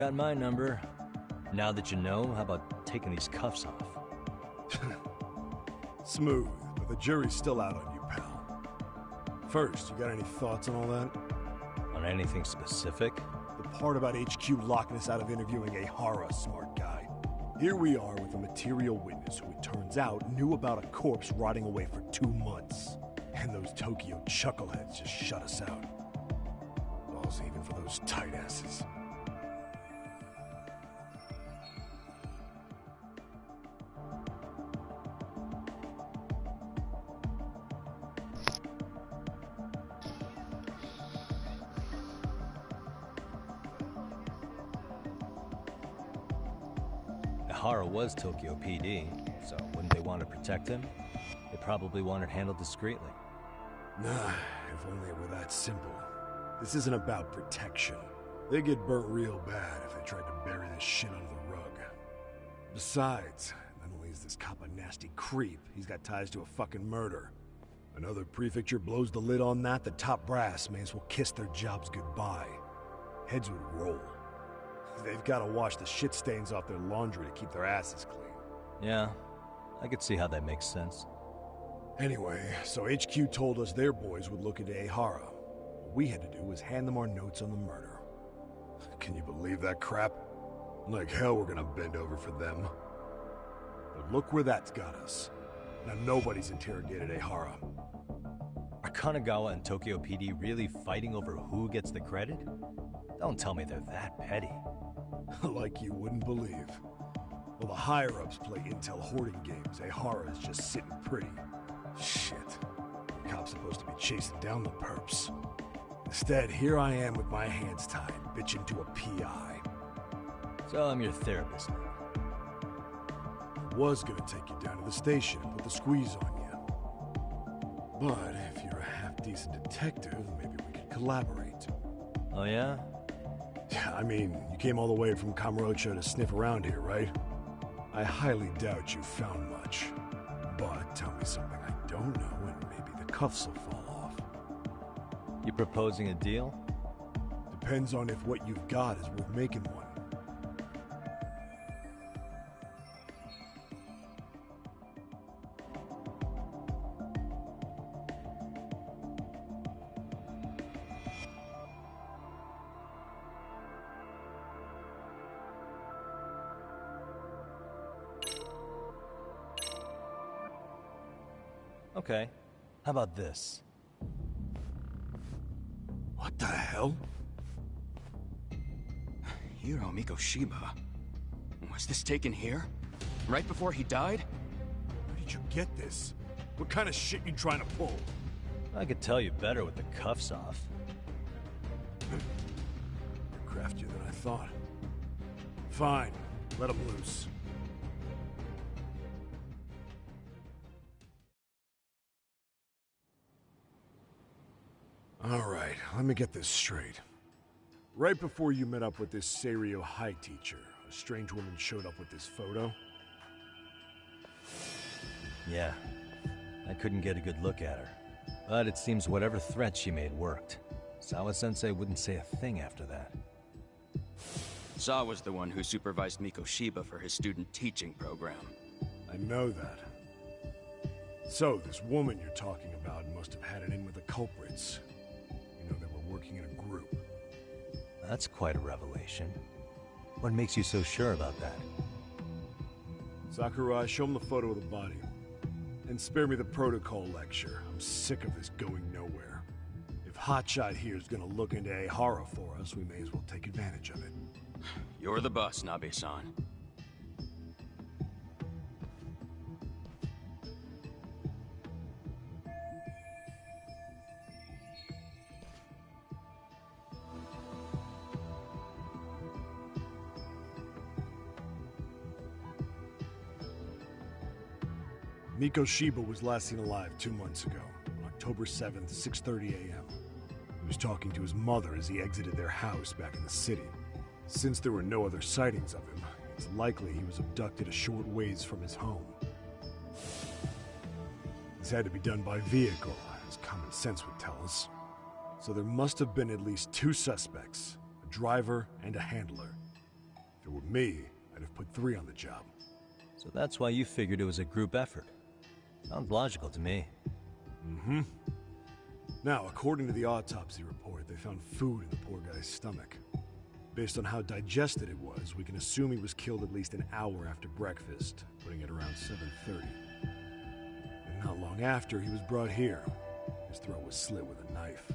Got my number. Now that you know, how about taking these cuffs off? Smooth, but the jury's still out on you, pal. First, you got any thoughts on all that? On anything specific? The part about HQ locking us out of interviewing a Hara, smart guy. Here we are with a material witness who it turns out knew about a corpse rotting away for 2 months. And those Tokyo chuckleheads just shut us out. Balls even for those tight asses. Hara was Tokyo PD, so wouldn't they want to protect him? They probably want it handled discreetly. Nah, if only it were that simple. This isn't about protection. They get burnt real bad if they tried to bury this shit under the rug. Besides, not only is this cop a nasty creep, he's got ties to a fucking murder. Another prefecture blows the lid on that, the top brass may as well kiss their jobs goodbye. Heads would roll. They've got to wash the shit stains off their laundry to keep their asses clean. Yeah, I could see how that makes sense. Anyway, so HQ told us their boys would look into Ehara. What we had to do was hand them our notes on the murder. Can you believe that crap? Like hell we're gonna bend over for them. But look where that's got us. Now nobody's interrogated Ehara. Are Kanagawa and Tokyo PD really fighting over who gets the credit? Don't tell me they're that petty. Like you wouldn't believe. Well, the higher-ups play intel hoarding games. Ehara is just sitting pretty. Shit. The cop's supposed to be chasing down the perps. Instead, here I am with my hands tied, bitching to a PI. So I'm your therapist now. I was gonna take you down to the station and put the squeeze on you. But if you're a half-decent detective, maybe we could collaborate. Oh yeah? Yeah, I mean, you came all the way from Kamurocho to sniff around here, right? I highly doubt you found much. But tell me something I don't know and maybe the cuffs will fall off. You proposing a deal? Depends on if what you've got is worth making one. Okay. How about this? What the hell? Hiro Mikoshiba. Was this taken here? Right before he died? Where did you get this? What kind of shit you trying to pull? I could tell you better with the cuffs off. You're craftier than I thought. Fine. Let him loose. Alright, let me get this straight. Right before you met up with this Seiryo High teacher, a strange woman showed up with this photo? Yeah. I couldn't get a good look at her. But it seems whatever threat she made worked. Sawa-sensei wouldn't say a thing after that. Saw was the one who supervised Mikoshiba for his student teaching program. I know that. So, this woman you're talking about must have had it in with the culprits. You know, they were working in a group. That's quite a revelation. What makes you so sure about that? Sakurai, show him the photo of the body. And spare me the protocol lecture. I'm sick of this going nowhere. If Hotshot here is gonna look into Ehara for us, we may as well take advantage of it. You're the boss, Nabe-san. Mikoshiba was last seen alive 2 months ago, on October 7th, 6:30 a.m. He was talking to his mother as he exited their house back in the city. Since there were no other sightings of him, it's likely he was abducted a short ways from his home. This had to be done by vehicle, as common sense would tell us. So there must have been at least 2 suspects, a driver and a handler. Me, I'd have put 3 on the job. So that's why you figured it was a group effort. Sounds logical to me. Mm-hmm. Now, according to the autopsy report, they found food in the poor guy's stomach. Based on how digested it was, we can assume he was killed at least an hour after breakfast, putting it around 7:30. And not long after, he was brought here. His throat was slit with a knife.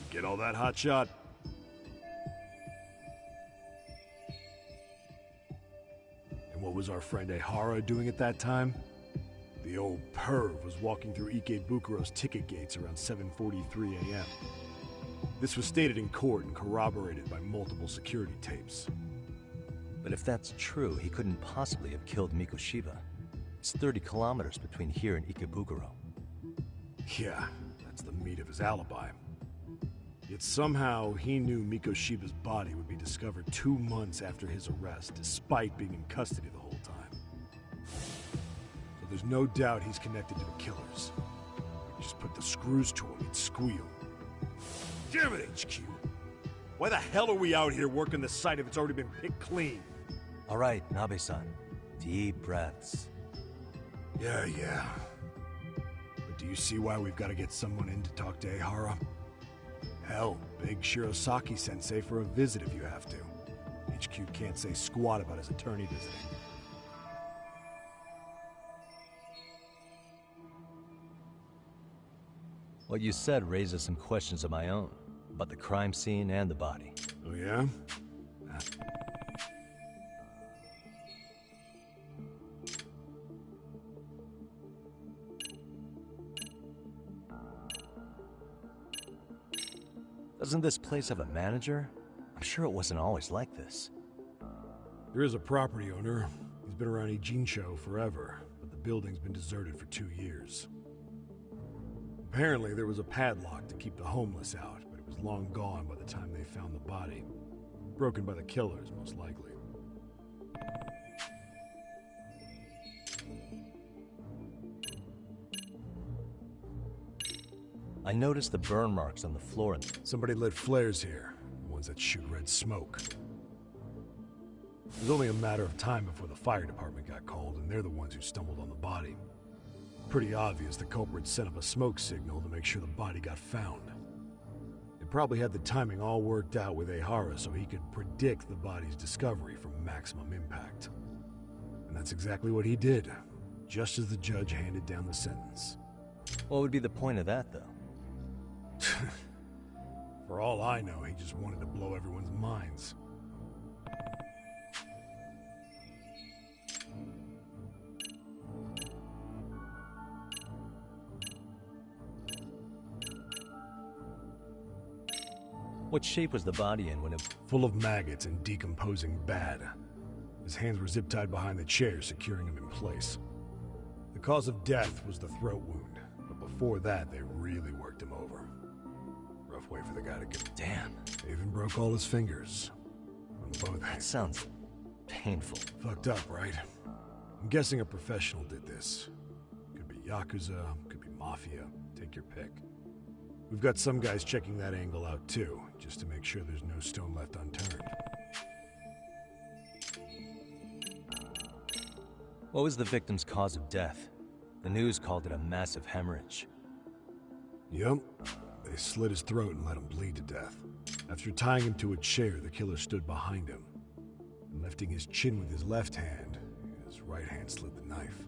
Get all that, hotshot? And what was our friend Ehara doing at that time? The old perv was walking through Ikebukuro's ticket gates around 7:43 a.m. This was stated in court and corroborated by multiple security tapes. But if that's true, he couldn't possibly have killed Mikoshiba. It's 30 kilometers between here and Ikebukuro. Yeah, that's the meat of his alibi. Yet somehow he knew Mikoshiba's body would be discovered 2 months after his arrest, despite being in custody the whole time. So there's no doubt he's connected to the killers. If you just put the screws to him, he'd squeal. Damn it, HQ! Why the hell are we out here working the site if it's already been picked clean? All right, Nabe-san. Deep breaths. Yeah. But do you see why we've got to get someone in to talk to Ehara? Hell, beg Shirosaki-sensei for a visit if you have to. HQ can't say squat about his attorney visiting. What you said raises some questions of my own, about the crime scene and the body. Oh yeah? Doesn't this place have a manager? I'm sure it wasn't always like this. There is a property owner. He's been around Ijincho forever, but the building's been deserted for 2 years. Apparently, there was a padlock to keep the homeless out, but it was long gone by the time they found the body. Broken by the killers, most likely. I noticed the burn marks on the floor and... Somebody lit flares here, the ones that shoot red smoke. It was only a matter of time before the fire department got called, and they're the ones who stumbled on the body. Pretty obvious the culprit set up a smoke signal to make sure the body got found. They probably had the timing all worked out with Ehara so he could predict the body's discovery from maximum impact. And that's exactly what he did, just as the judge handed down the sentence. What would be the point of that, though? For all I know, he just wanted to blow everyone's minds. What shape was the body in when it... Full of maggots and decomposing bad. His hands were zip-tied behind the chair, securing him in place. The cause of death was the throat wound, but before that, they really worked him over. Rough way for the guy to get... Damn. They even broke all his fingers. On both That hands. sounds painful. Fucked up, right? I'm guessing a professional did this. Could be Yakuza, could be Mafia. Take your pick. We've got some guys checking that angle out too, just to make sure there's no stone left unturned. What was the victim's cause of death? The news called it a massive hemorrhage. Yup. They slit his throat and let him bleed to death. After tying him to a chair, the killer stood behind him. And lifting his chin with his left hand, his right hand slid the knife.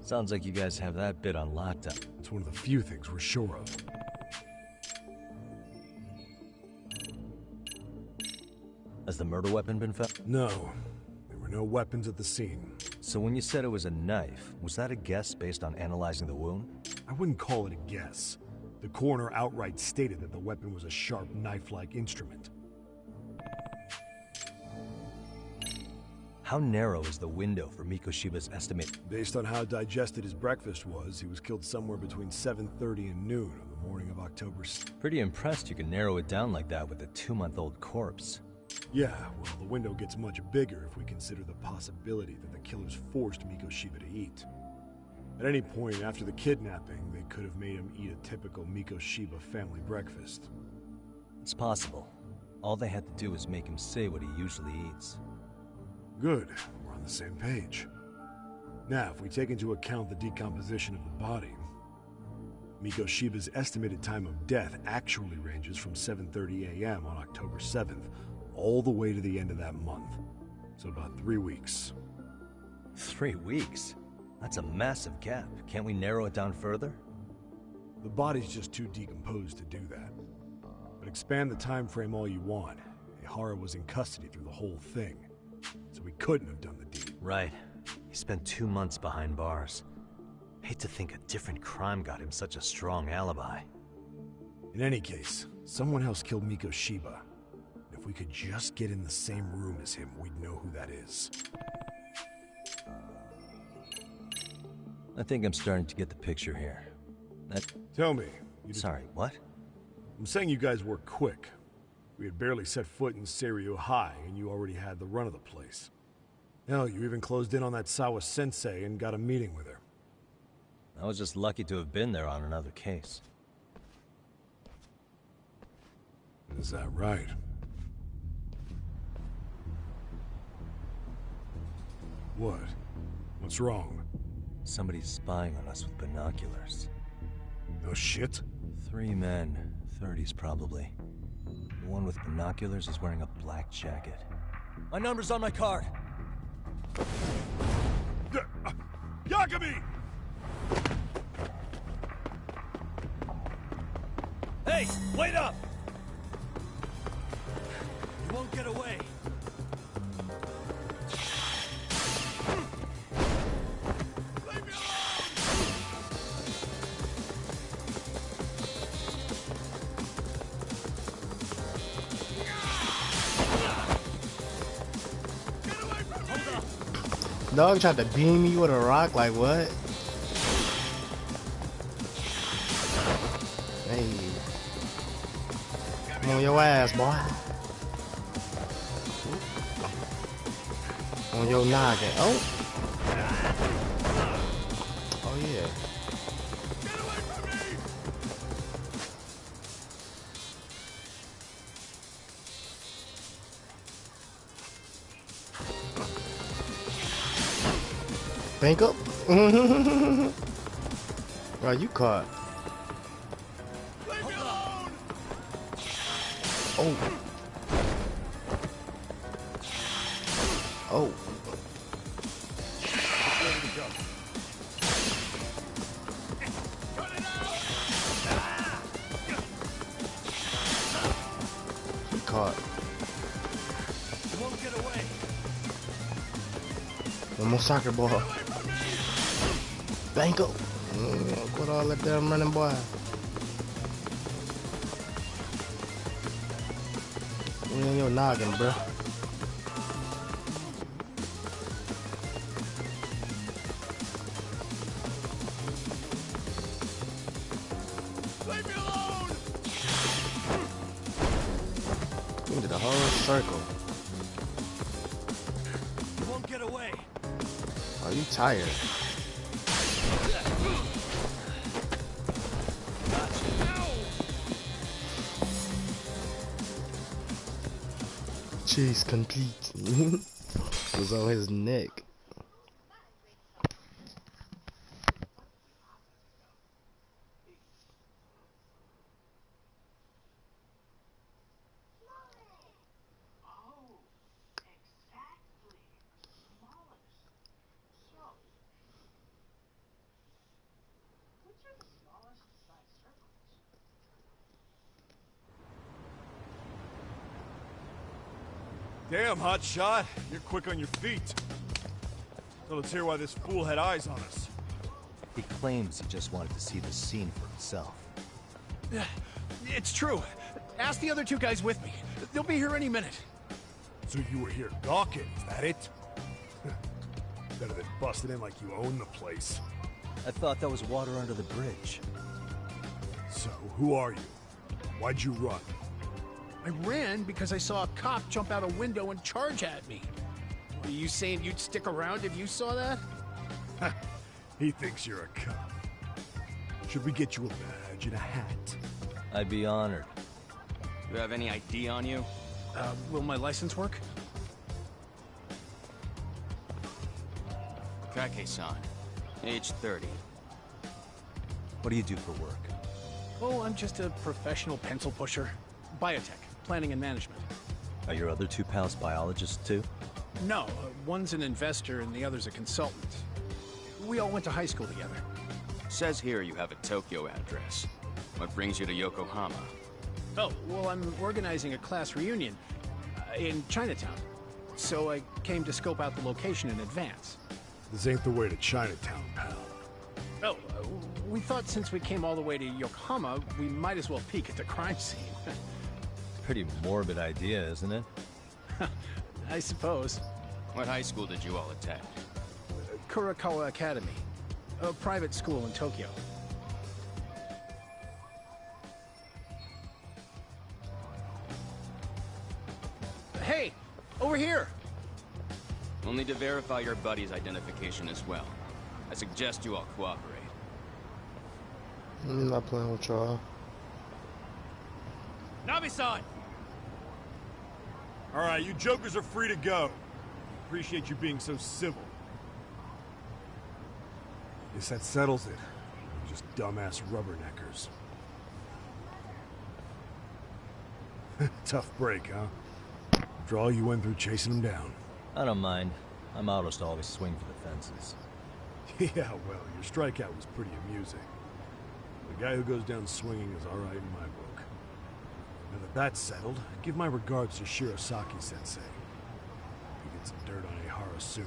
Sounds like you guys have that bit on lockdown. It's one of the few things we're sure of. Has the murder weapon been found? No. There were no weapons at the scene. So when you said it was a knife, was that a guess based on analyzing the wound? I wouldn't call it a guess. The coroner outright stated that the weapon was a sharp knife-like instrument. How narrow is the window for Mikoshiba's estimate? Based on how digested his breakfast was, he was killed somewhere between 7:30 and noon on the morning of October 6th. Pretty impressed you can narrow it down like that with a 2-month-old corpse. Yeah, well, the window gets much bigger if we consider the possibility that the killers forced Mikoshiba to eat. At any point after the kidnapping, they could have made him eat a typical Mikoshiba family breakfast. It's possible. All they had to do was make him say what he usually eats. Good. We're on the same page. Now, if we take into account the decomposition of the body, Miko Shiba's estimated time of death actually ranges from 7:30 a.m. on October 7th all the way to the end of that month. So about 3 weeks. 3 weeks? That's a massive gap. Can't we narrow it down further? The body's just too decomposed to do that. But expand the time frame all you want. Ihara was in custody through the whole thing, so he couldn't have done the deed. Right. He spent 2 months behind bars. Hate to think a different crime got him such a strong alibi. In any case, someone else killed Miko Shiba. If we could just get in the same room as him, we'd know who that is. I think I'm starting to get the picture here. Tell me. Sorry, what? I'm saying you guys were quick. We had barely set foot in Seiryu High, and you already had the run of the place. Hell, you even closed in on that Sawa-sensei and got a meeting with her. I was just lucky to have been there on another case. Is that right? What? What's wrong? Somebody's spying on us with binoculars. No shit? 3 men, 30s probably. The one with binoculars is wearing a black jacket. My number's on my card! Yagami! Hey, wait up! You won't get away. Leave me alone! Get away from me! Dog tried to beam me with a rock, like what? Hey. Come on your ass, boy. On your noggin. Oh. Oh yeah. Get away from me! Bank up. Bro, you caught. Leave me alone! Oh. Oh. Ready to go. Cut it out! You caught. You won't get away. One more soccer ball. Away from me! Bank up. Quit all that damn running, boy. We in your noggin, bro. Leave me alone! We did a whole circle. You won't get away. Are you tired? Chase complete. Was on his neck. Damn, hot shot. You're quick on your feet. So let's hear why this fool had eyes on us. He claims he just wanted to see the scene for himself. It's true. Ask the other 2 guys with me. They'll be here any minute. So you were here gawking, is that it? Better than busting in like you own the place. I thought that was water under the bridge. So, who are you? Why'd you run? I ran because I saw a cop jump out a window and charge at me. Are you saying you'd stick around if you saw that? He thinks you're a cop. Should we get you a badge and a hat? I'd be honored. You have any ID on you? Will my license work? Kake-san, age 30. What do you do for work? Oh, I'm just a professional pencil pusher. Biotech, planning and management. Are your other two pals biologists too? No, one's an investor and the other's a consultant. We all went to high school together. Says here you have a Tokyo address. What brings you to Yokohama? Oh, well, I'm organizing a class reunion in Chinatown. So I came to scope out the location in advance. This ain't the way to Chinatown, pal. Oh, we thought since we came all the way to Yokohama, we might as well peek at the crime scene. Pretty morbid idea, isn't it? I suppose. What high school did you all attend? Kurakawa Academy, a private school in Tokyo. Hey, over here! We'll need to verify your buddy's identification as well. I suggest you all cooperate. I'm not playing with y'all. Nabi-san! Alright, you jokers are free to go. Appreciate you being so civil. Guess that settles it. Just dumbass rubberneckers. Tough break, huh? After all you went through chasing them down. I don't mind. I'm autos to always swing for the fences. Yeah, well, your strikeout was pretty amusing. The guy who goes down swinging is alright in my book. Now that that's settled, give my regards to Shirosaki-sensei. You get some dirt on Ihara soon.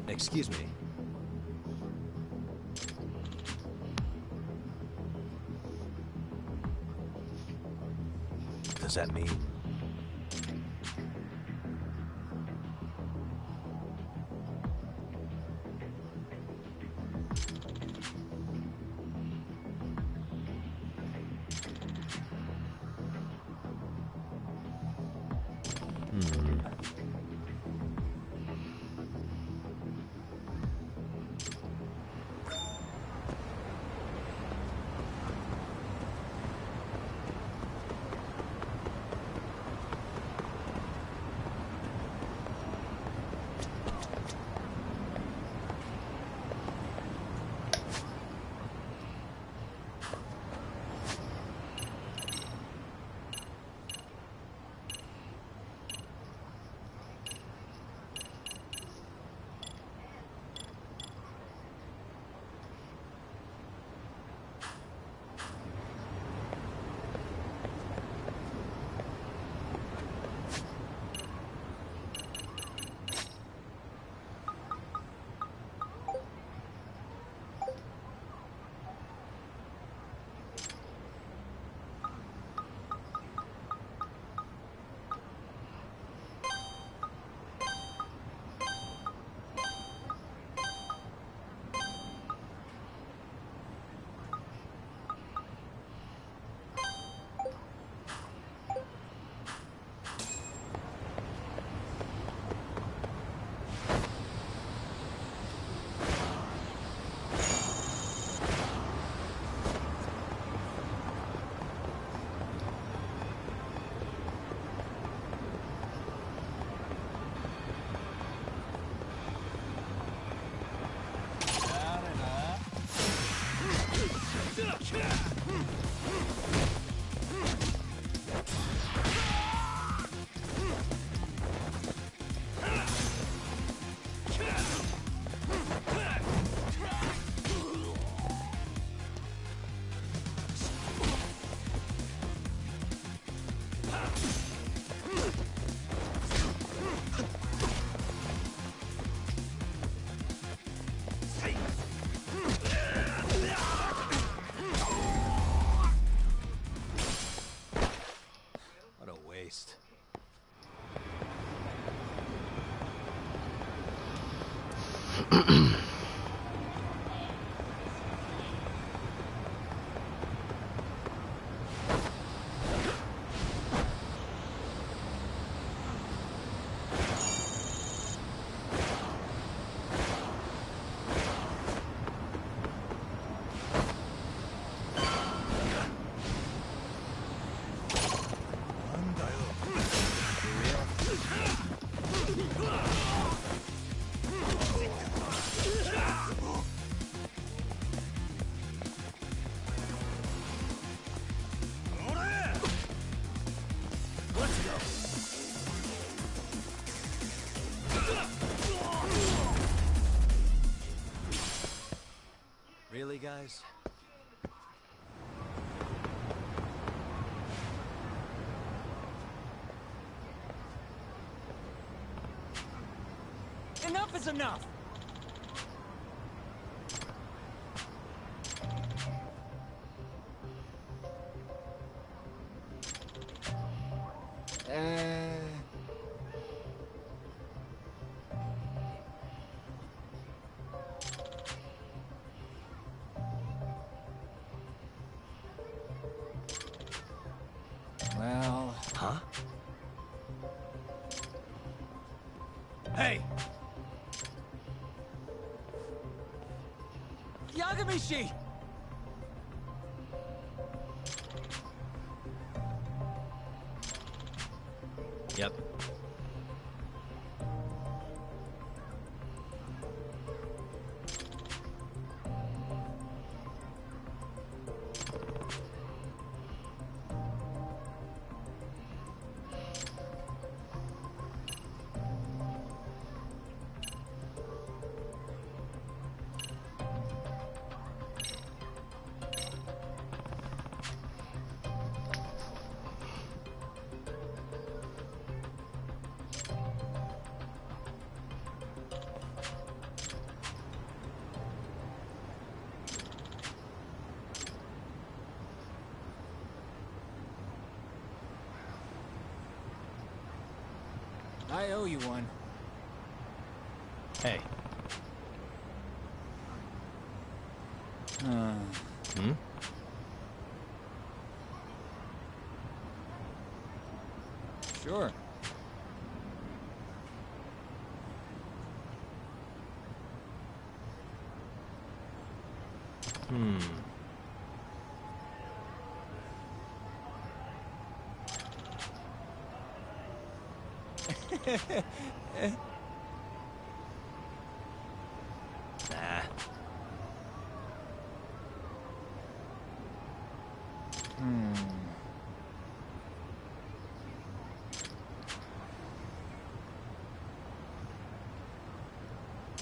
Excuse me. Does that mean? guys. Enough is enough! Well... Huh? Hey! Yagamishi! Yep. I owe you one. Hey. Hmm? Sure. Nah.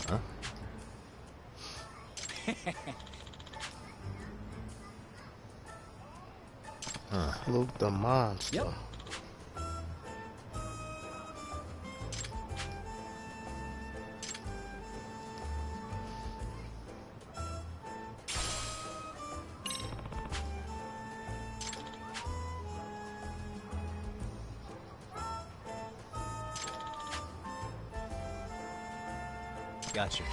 Huh? Luke the monster. Yep. Gotcha.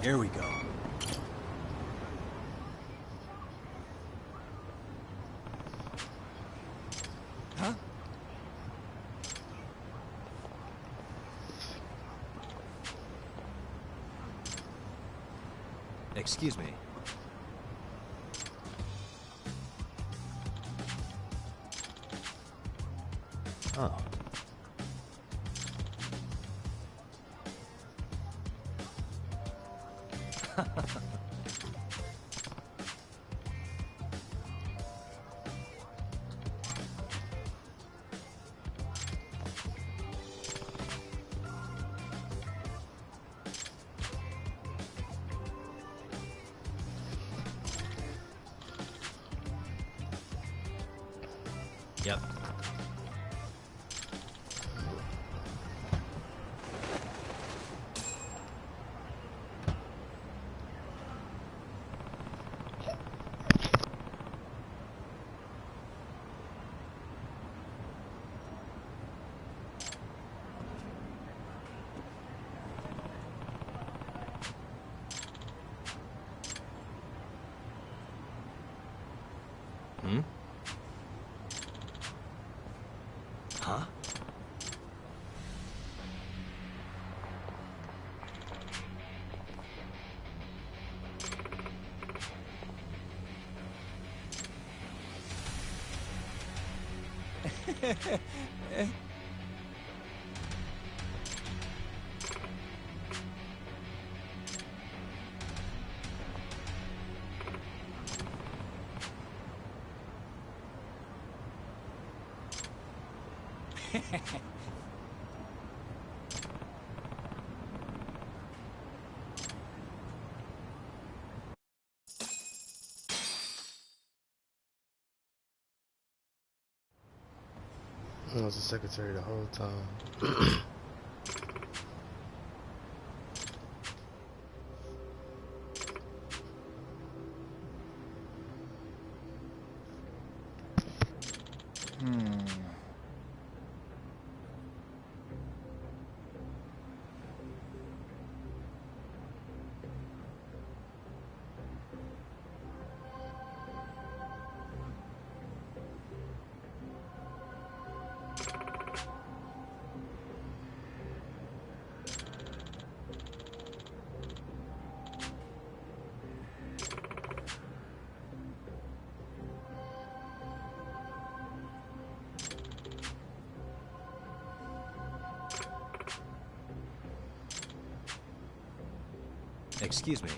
Here we go. Huh? Excuse me. Yep. Hmm? Huh? I was the secretary the whole time. Excuse me.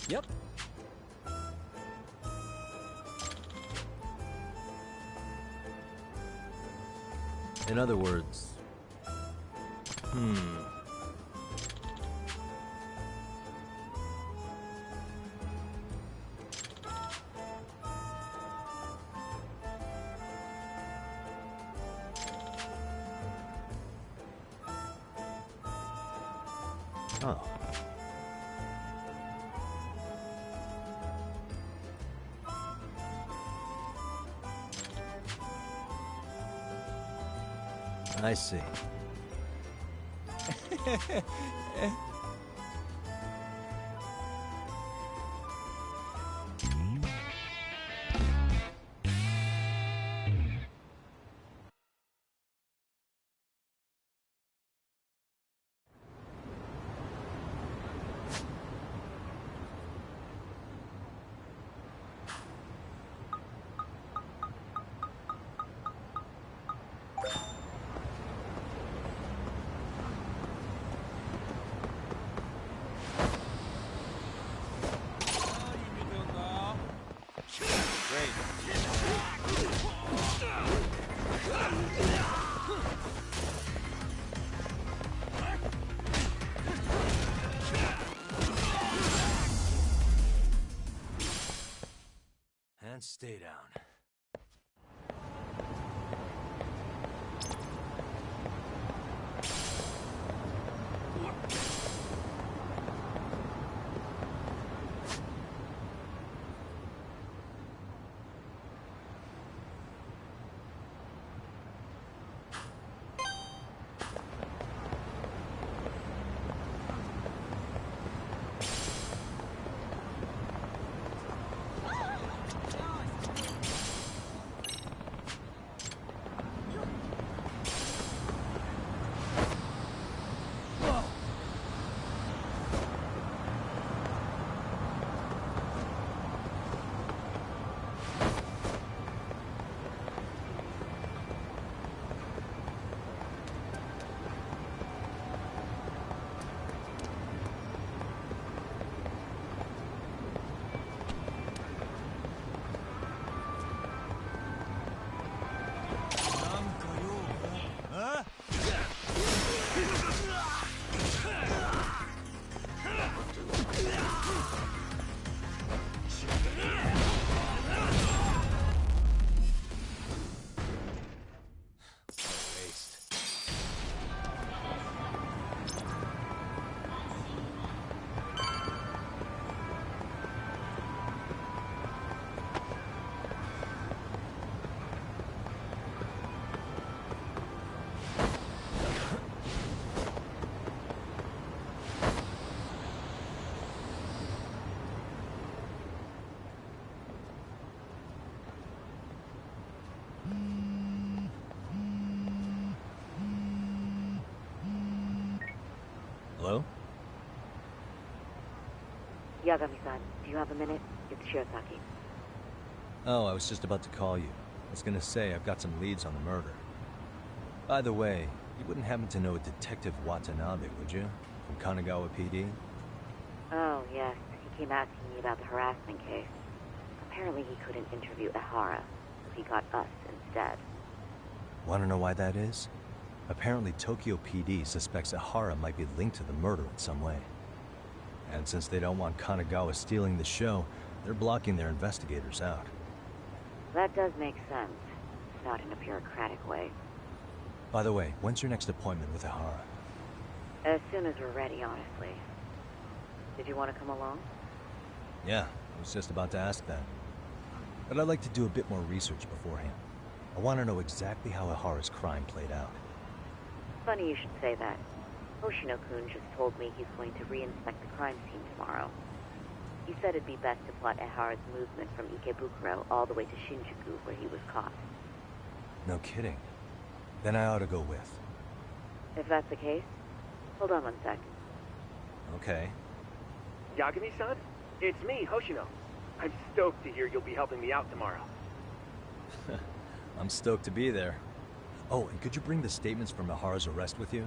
Yep. In other words, Oh. I see. And stay down. Hello? Yagami-san, do you have a minute? It's Shiozaki. Oh, I was just about to call you. I was gonna say I've got some leads on the murder. By the way, you wouldn't happen to know a Detective Watanabe, would you? From Kanagawa PD? Oh, yes. He came asking me about the harassment case. Apparently he couldn't interview Ehara, so he got us instead. Want to know why that is? Apparently Tokyo PD suspects Ehara might be linked to the murder in some way. And since they don't want Kanagawa stealing the show, they're blocking their investigators out. That does make sense. Not in a bureaucratic way. By the way, when's your next appointment with Ehara? As soon as we're ready, honestly. Did you want to come along? Yeah, I was just about to ask that. But I'd like to do a bit more research beforehand. I want to know exactly how Ehara's crime played out. Funny you should say that. Hoshino-kun just told me he's going to re-inspect the crime scene tomorrow. He said it'd be best to plot Ehara's movement from Ikebukuro all the way to Shinjuku, where he was caught. No kidding. Then I ought to go with. If that's the case, hold on one sec. Okay. Yagami-san? It's me, Hoshino. I'm stoked to hear you'll be helping me out tomorrow. I'm stoked to be there. Oh, and could you bring the statements from Ehara's arrest with you?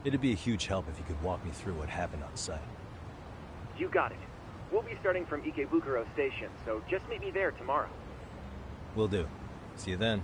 It'd be a huge help if you could walk me through what happened on site. You got it. We'll be starting from Ikebukuro Station, so just meet me there tomorrow. Will do. See you then.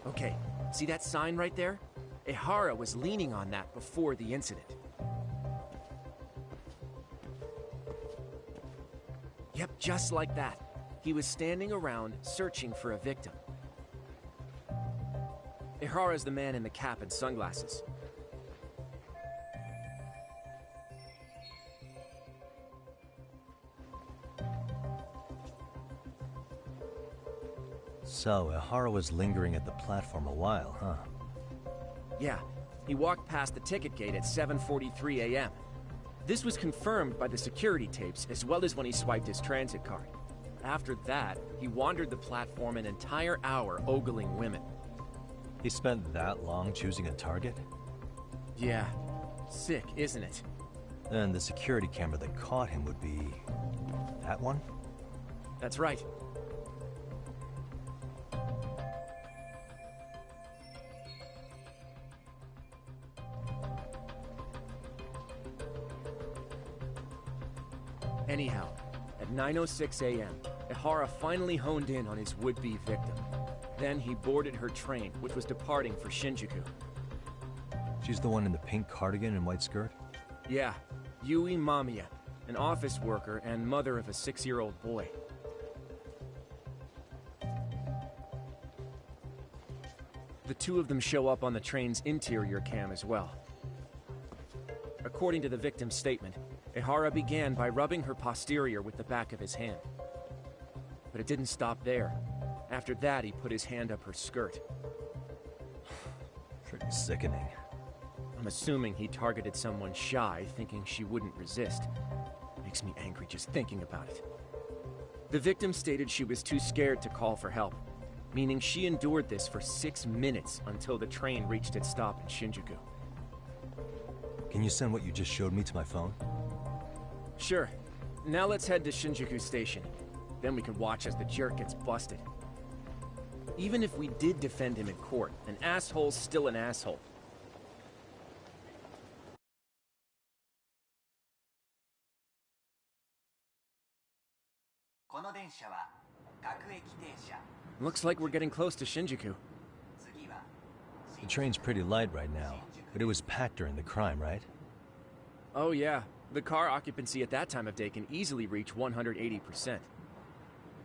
Okay, see that sign right there? Ehara was leaning on that before the incident. Yep, just like that. He was standing around searching for a victim. Ehara's the man in the cap and sunglasses. So, Ehara was lingering at the platform a while, huh? Yeah, he walked past the ticket gate at 7:43 a.m. This was confirmed by the security tapes, as well as when he swiped his transit card. After that, he wandered the platform an entire hour ogling women. He spent that long choosing a target? Yeah, sick, isn't it? Then the security camera that caught him would be... that one? That's right. Anyhow, at 9:06 a.m., Ehara finally honed in on his would-be victim. Then he boarded her train, which was departing for Shinjuku. She's the one in the pink cardigan and white skirt? Yeah, Yui Mamiya, an office worker and mother of a 6-year-old boy. The two of them show up on the train's interior cam as well. According to the victim's statement, Ihara began by rubbing her posterior with the back of his hand. But it didn't stop there. After that, he put his hand up her skirt. Pretty sickening. I'm assuming he targeted someone shy, thinking she wouldn't resist. Makes me angry just thinking about it. The victim stated she was too scared to call for help, meaning she endured this for 6 minutes until the train reached its stop in Shinjuku. Can you send what you just showed me to my phone? Sure. Now let's head to Shinjuku Station. Then we can watch as the jerk gets busted. Even if we did defend him in court, an asshole's still an asshole. Looks like we're getting close to Shinjuku. The train's pretty light right now, but it was packed during the crime, right? Oh yeah, the car occupancy at that time of day can easily reach 180%.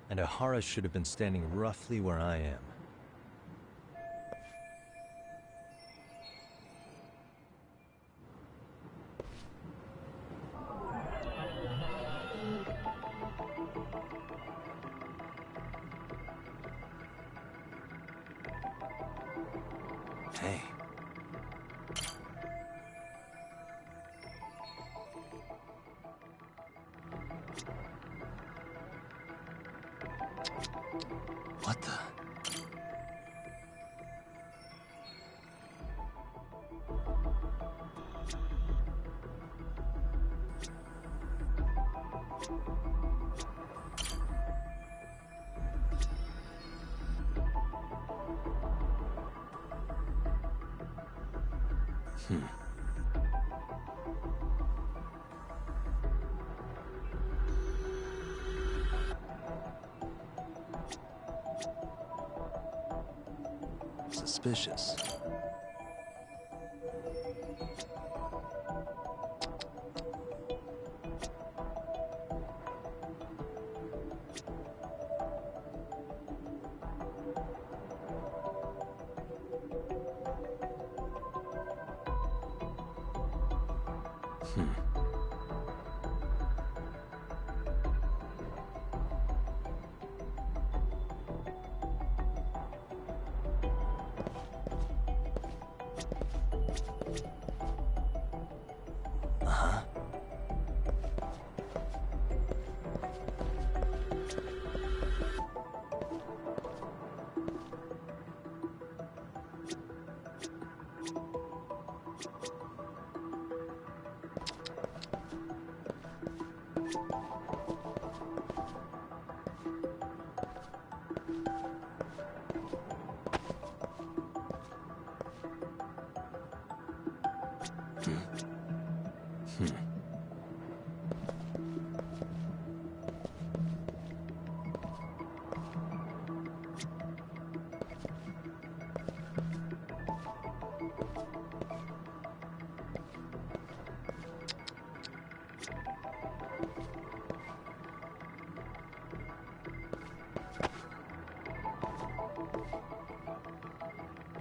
And Ihara should have been standing roughly where I am. Hey. What the? Suspicious.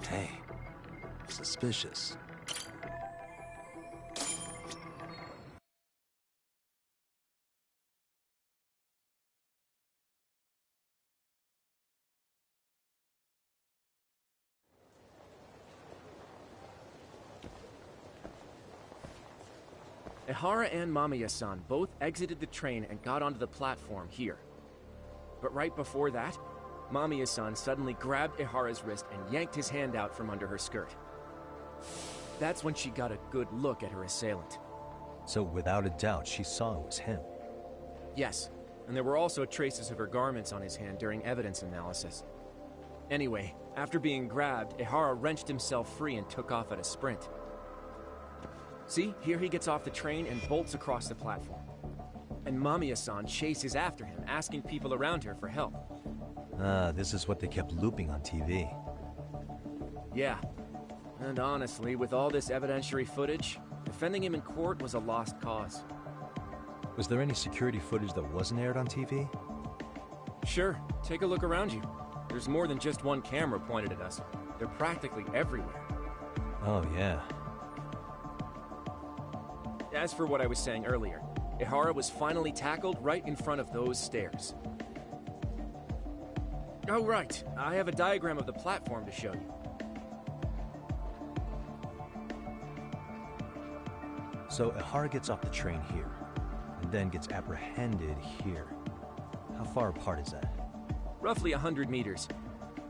Hey, suspicious. Ihara and Mamiya-san both exited the train and got onto the platform here. But right before that, Mamiya-san suddenly grabbed Ihara's wrist and yanked his hand out from under her skirt. That's when she got a good look at her assailant. So without a doubt, she saw it was him. Yes, and there were also traces of her garments on his hand during evidence analysis. Anyway, after being grabbed, Ihara wrenched himself free and took off at a sprint. See, here he gets off the train and bolts across the platform. And Mamiya-san chases after him, asking people around her for help. Ah, this is what they kept looping on TV. Yeah. And honestly, with all this evidentiary footage, defending him in court was a lost cause. Was there any security footage that wasn't aired on TV? Sure, take a look around you. There's more than just one camera pointed at us. They're practically everywhere. Oh, yeah. As for what I was saying earlier, Ihara was finally tackled right in front of those stairs. Oh, right. I have a diagram of the platform to show you. So Ihara gets off the train here, and then gets apprehended here. How far apart is that? Roughly 100 meters.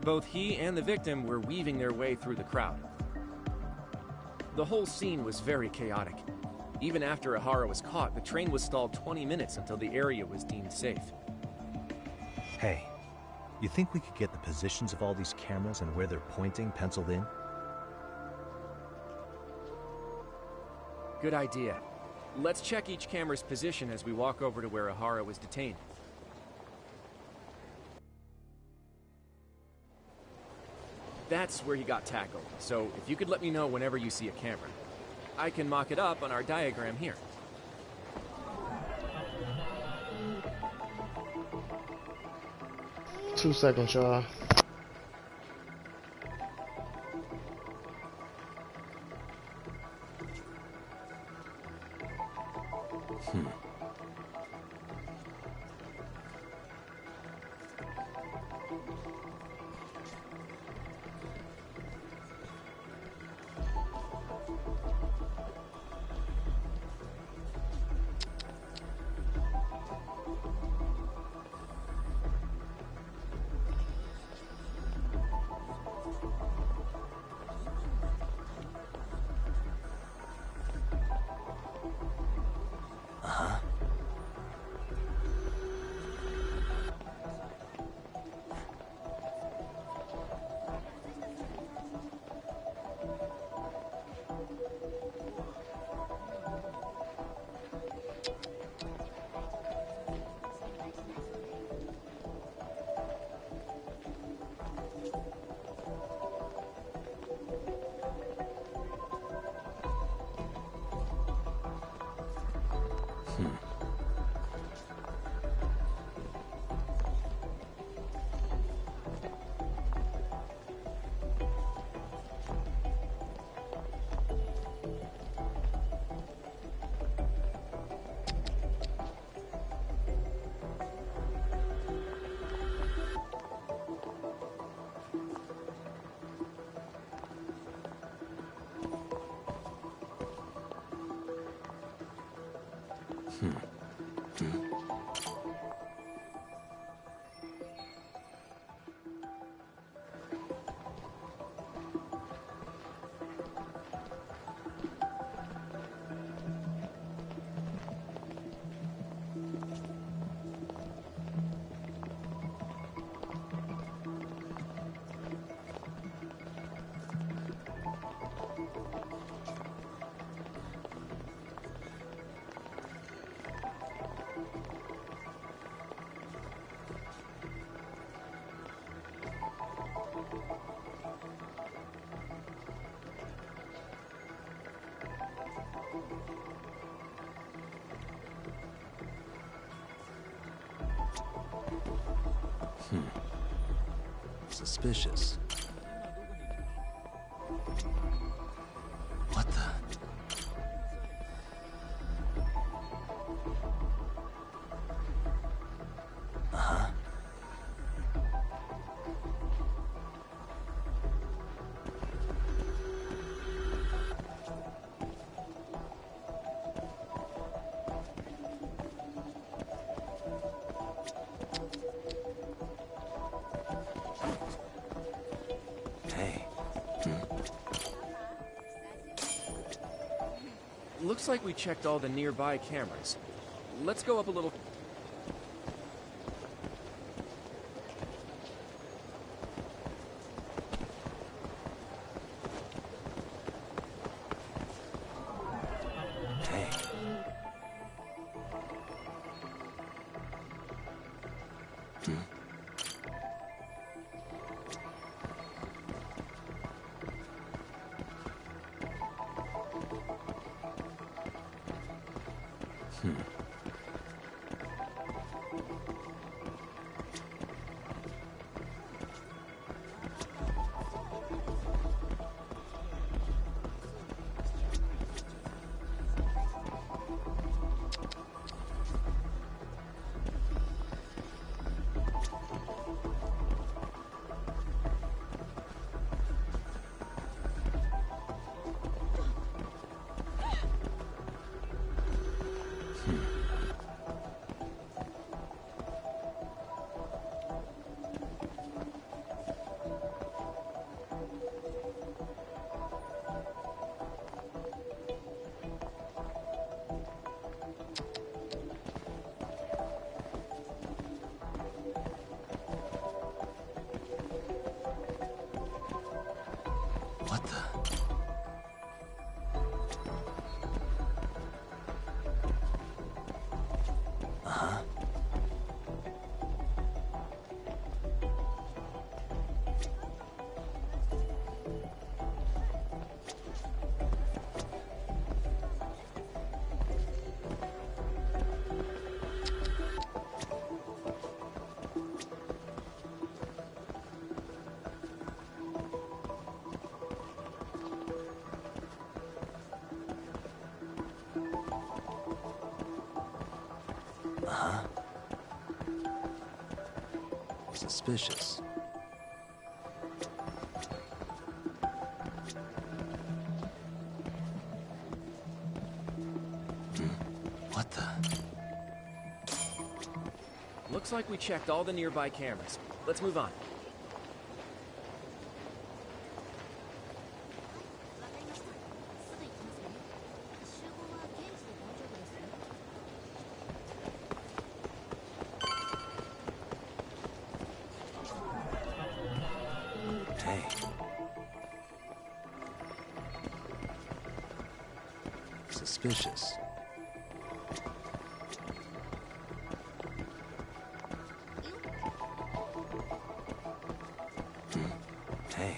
Both he and the victim were weaving their way through the crowd. The whole scene was very chaotic. Even after Ihara was caught, the train was stalled 20 minutes until the area was deemed safe. Hey, you think we could get the positions of all these cameras and where they're pointing penciled in? Good idea. Let's check each camera's position as we walk over to where Ihara was detained. That's where he got tackled, so if you could let me know whenever you see a camera. I can mock it up on our diagram here. Two seconds, y'all. Suspicious. What the? Uh-huh. Looks like we checked all the nearby cameras. Let's go up a little. What the? Uh-huh. Suspicious. What the? Looks like we checked all the nearby cameras. Let's move on. Hey. Suspicious. Hey.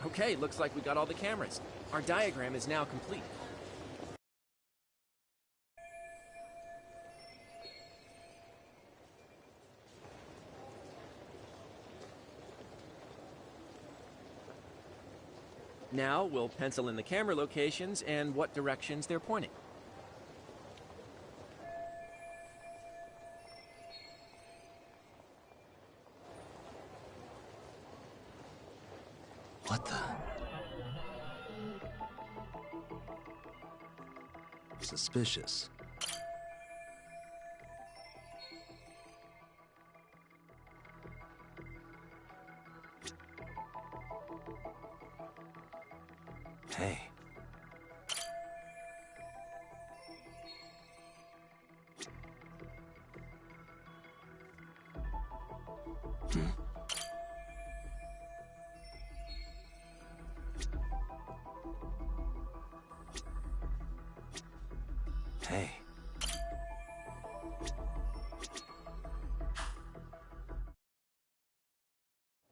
Okay, looks like we got all the cameras. Our diagram is now complete. Now we'll pencil in the camera locations and what directions they're pointing. What the? Suspicious. Hey. Hey.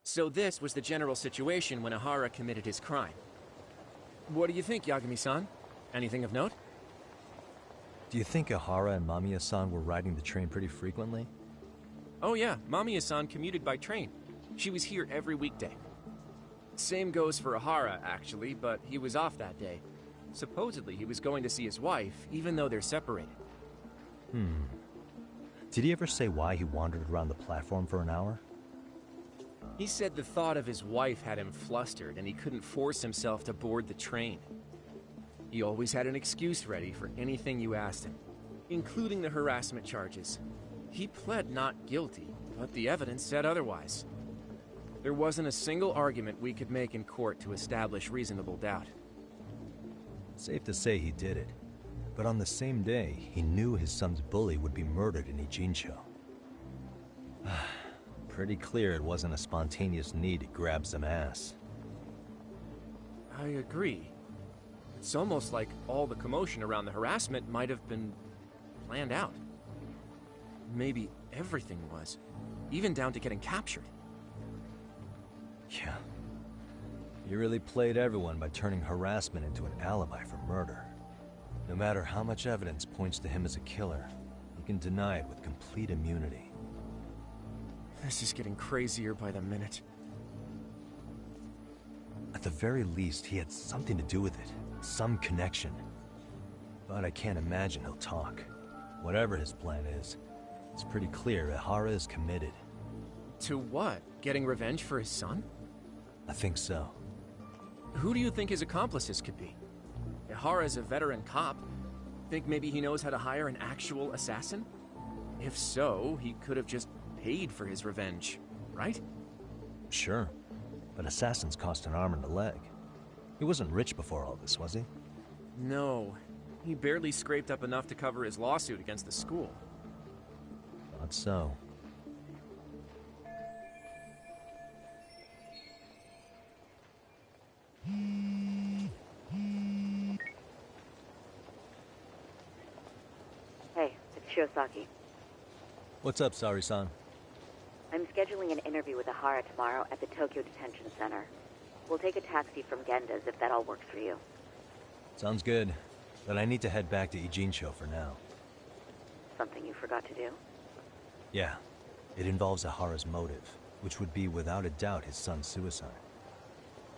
So this was the general situation when Ahara committed his crime. What do you think, Yagami-san? Anything of note? Do you think Ahara and Mamiya-san were riding the train pretty frequently? Oh yeah, Mamiya-san commuted by train. She was here every weekday. Same goes for Ahara, actually, but he was off that day. Supposedly he was going to see his wife, even though they're separated. Did he ever say why he wandered around the platform for an hour? He said the thought of his wife had him flustered and he couldn't force himself to board the train. He always had an excuse ready for anything you asked him, including the harassment charges. He pled not guilty, but the evidence said otherwise. There wasn't a single argument we could make in court to establish reasonable doubt. Safe to say he did it. But on the same day, he knew his son's bully would be murdered in Ijincho. Pretty clear it wasn't a spontaneous need to grab some ass. I agree. It's almost like all the commotion around the harassment might have been planned out. Maybe everything was, even down to getting captured. Yeah. He really played everyone by turning harassment into an alibi for murder. No matter how much evidence points to him as a killer, he can deny it with complete immunity. This is getting crazier by the minute. At the very least, he had something to do with it. Some connection. But I can't imagine he'll talk. Whatever his plan is, it's pretty clear Ahara is committed. To what? Getting revenge for his son? I think so. Who do you think his accomplices could be? Ihara's a veteran cop. Think maybe he knows how to hire an actual assassin? If so, he could have just paid for his revenge, right? Sure, but assassins cost an arm and a leg. He wasn't rich before all this, was he? No. He barely scraped up enough to cover his lawsuit against the school. Not so. Hey, it's Shiosaki. What's up, Sari-san? I'm scheduling an interview with Ihara tomorrow at the Tokyo Detention Center. We'll take a taxi from Genda's if that all works for you. Sounds good, but I need to head back to Ijincho for now. Something you forgot to do? Yeah, it involves Ihara's motive, which would be without a doubt his son's suicide.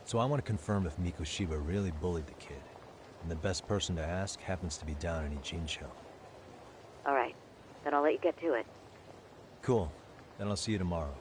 So I want to confirm if Mikoshiba really bullied the kid, and the best person to ask happens to be down in Ijincho. All right, then I'll let you get to it. Cool, then I'll see you tomorrow.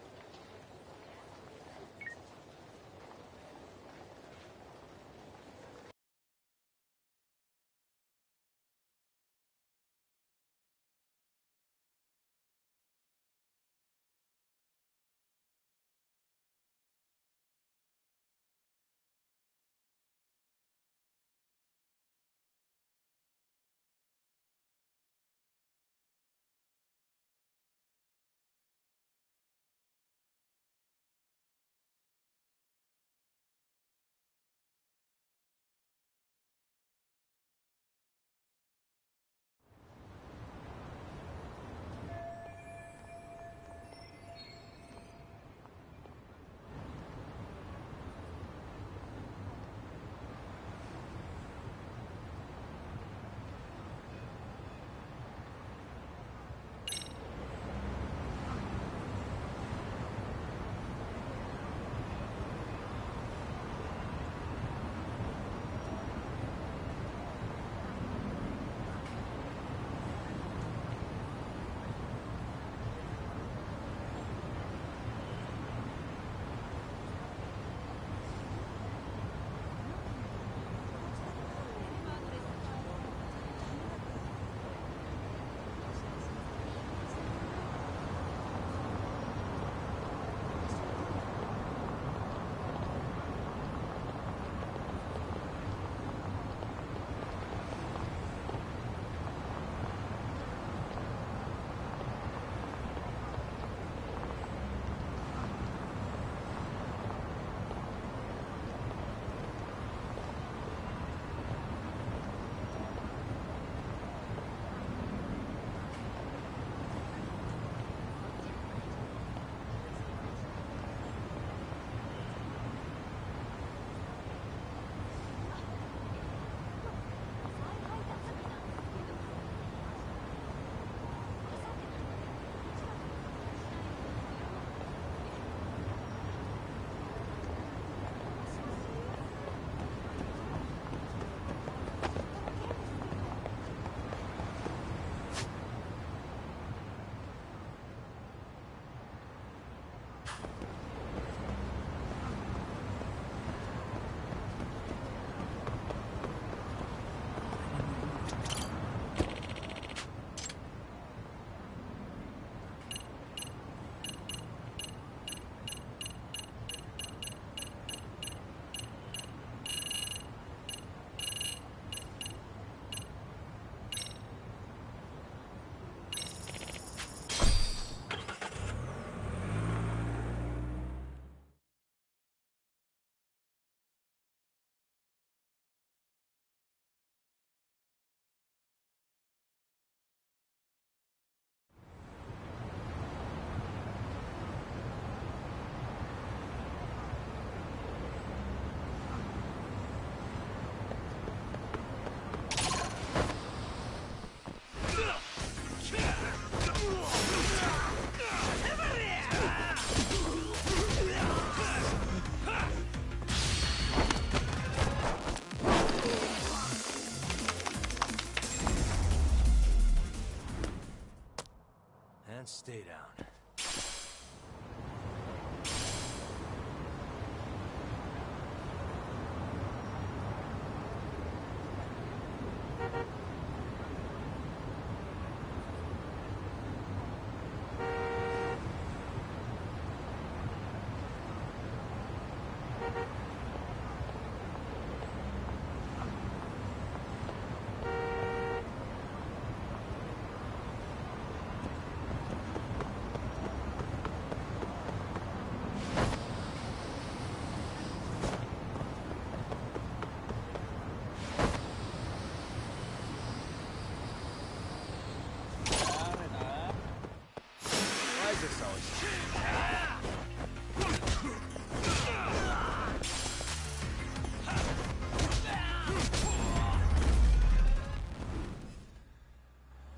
And stay down.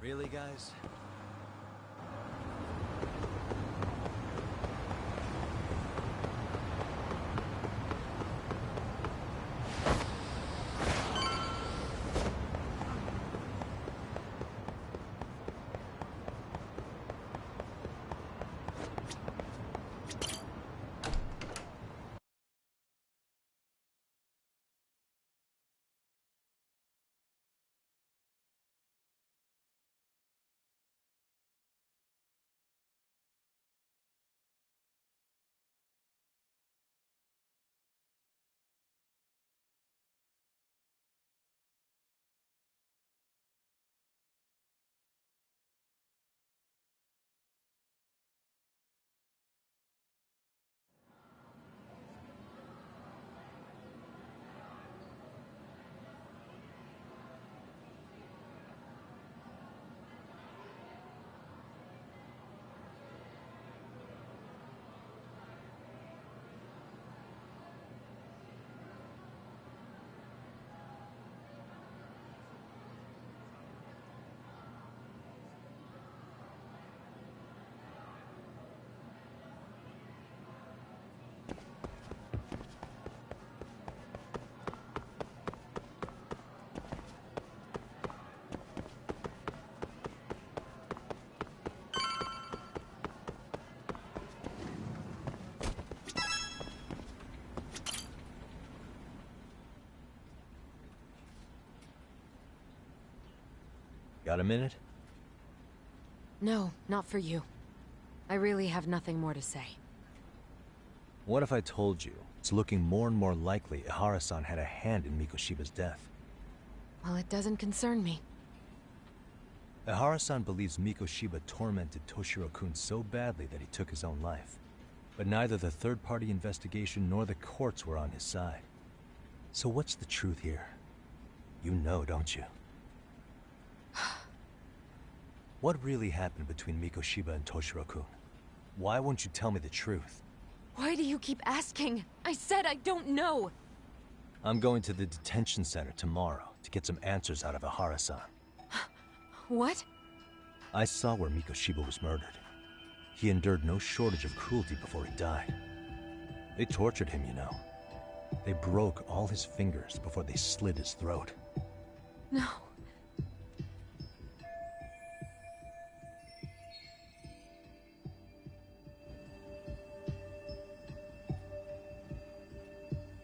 Really, guys? Got a minute? No, not for you. I really have nothing more to say. What if I told you it's looking more and more likely Ihara-san had a hand in Mikoshiba's death? Well, it doesn't concern me. Ihara-san believes Mikoshiba tormented Toshiro-kun so badly that he took his own life. But neither the third-party investigation nor the courts were on his side. So what's the truth here? You know, don't you? What really happened between Mikoshiba and Toshiro-kun? Why won't you tell me the truth? Why do you keep asking? I said I don't know! I'm going to the detention center tomorrow to get some answers out of Ihara-san. What? I saw where Mikoshiba was murdered. He endured no shortage of cruelty before he died. They tortured him, you know. They broke all his fingers before they slit his throat. No.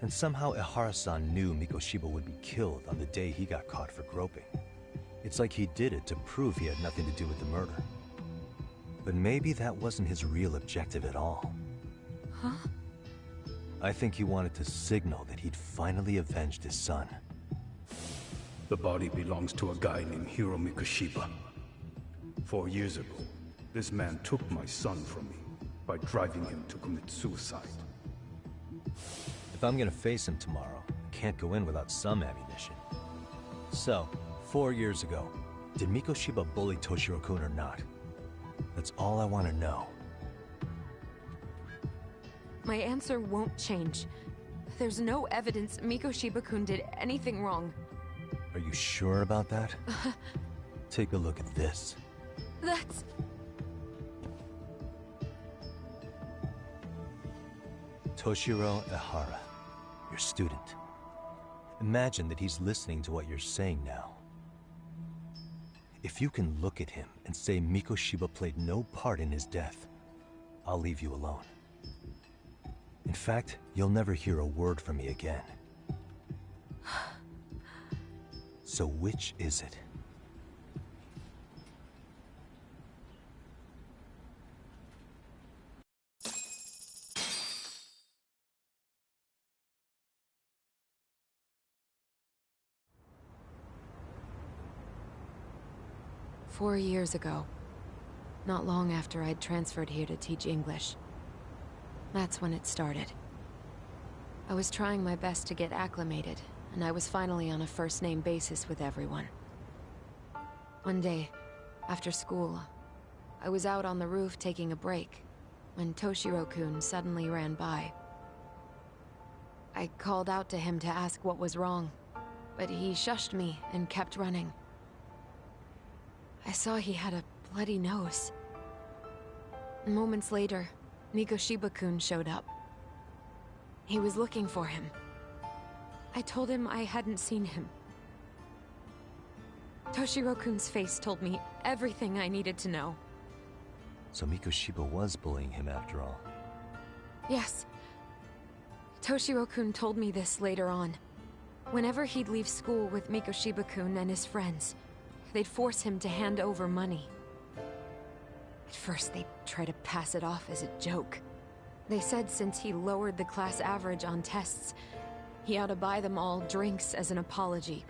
And somehow Ihara-san knew Mikoshiba would be killed on the day he got caught for groping. It's like he did it to prove he had nothing to do with the murder. But maybe that wasn't his real objective at all. Huh? I think he wanted to signal that he'd finally avenged his son. The body belongs to a guy named Hiro Mikoshiba. 4 years ago, this man took my son from me by driving him to commit suicide. If I'm gonna face him tomorrow, I can't go in without some ammunition. So, 4 years ago, did Mikoshiba bully Toshiro-kun or not? That's all I want to know. My answer won't change. There's no evidence Mikoshiba-kun did anything wrong. Are you sure about that? Take a look at this. That's... Toshiro Ihara, your student. Imagine that he's listening to what you're saying now. If you can look at him and say Mikoshiba played no part in his death, I'll leave you alone. In fact, you'll never hear a word from me again. So which is it? "4 years ago, not long after I'd transferred here to teach English. That's when it started. I was trying my best to get acclimated, and I was finally on a first-name basis with everyone. One day, after school, I was out on the roof taking a break, when Toshiro-kun suddenly ran by. I called out to him to ask what was wrong, but he shushed me and kept running. I saw he had a bloody nose. Moments later, Mikoshiba-kun showed up. He was looking for him. I told him I hadn't seen him. Toshiro-kun's face told me everything I needed to know. So Mikoshiba was bullying him after all. Yes. Toshiro-kun told me this later on. Whenever he'd leave school with Mikoshiba-kun and his friends, they'd force him to hand over money. At first, they'd try to pass it off as a joke. They said since he lowered the class average on tests, he ought to buy them all drinks as an apology.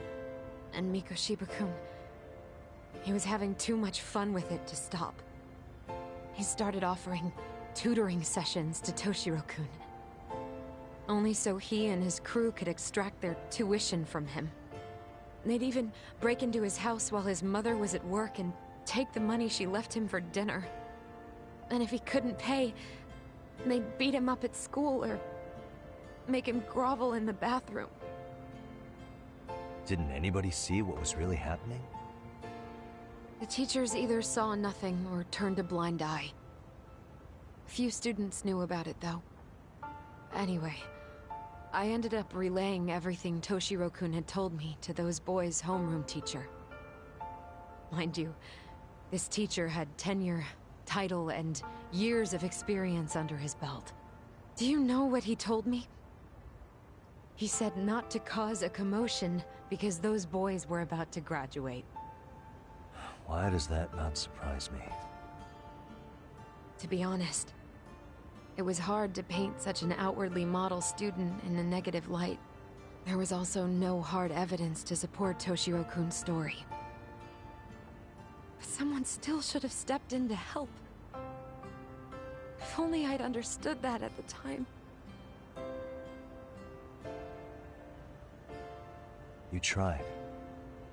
And Mikoshiba-kun, he was having too much fun with it to stop. He started offering tutoring sessions to Toshiro-kun. Only so he and his crew could extract their tuition from him. They'd even break into his house while his mother was at work and take the money she left him for dinner. And if he couldn't pay, they'd beat him up at school or make him grovel in the bathroom. Didn't anybody see what was really happening? The teachers either saw nothing or turned a blind eye. Few students knew about it, though. Anyway, I ended up relaying everything Toshiro-kun had told me to those boys' homeroom teacher. Mind you, this teacher had tenure, title, and years of experience under his belt. Do you know what he told me? He said not to cause a commotion because those boys were about to graduate. Why does that not surprise me? To be honest, it was hard to paint such an outwardly model student in a negative light. There was also no hard evidence to support Toshiro-kun's story. But someone still should have stepped in to help. If only I'd understood that at the time. You tried.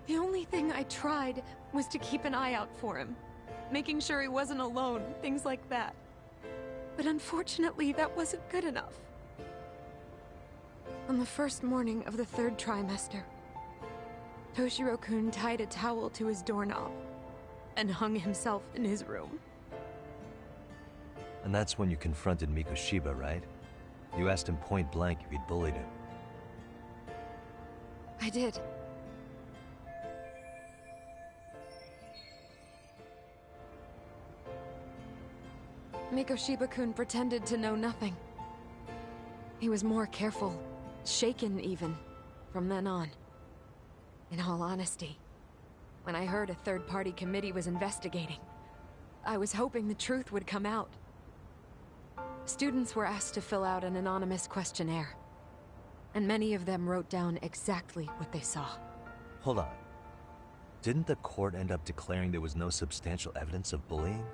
The only thing I tried was to keep an eye out for him, making sure he wasn't alone, things like that. But unfortunately, that wasn't good enough. On the first morning of the 3rd trimester, Toshiro-kun tied a towel to his doorknob and hung himself in his room. And that's when you confronted Mikoshiba, right? You asked him point blank if he'd bullied him. I did. Mikoshiba-kun pretended to know nothing. He was more careful, shaken even, from then on. In all honesty, when I heard a third-party committee was investigating, I was hoping the truth would come out. Students were asked to fill out an anonymous questionnaire, and many of them wrote down exactly what they saw. Hold on. Didn't the court end up declaring there was no substantial evidence of bullying?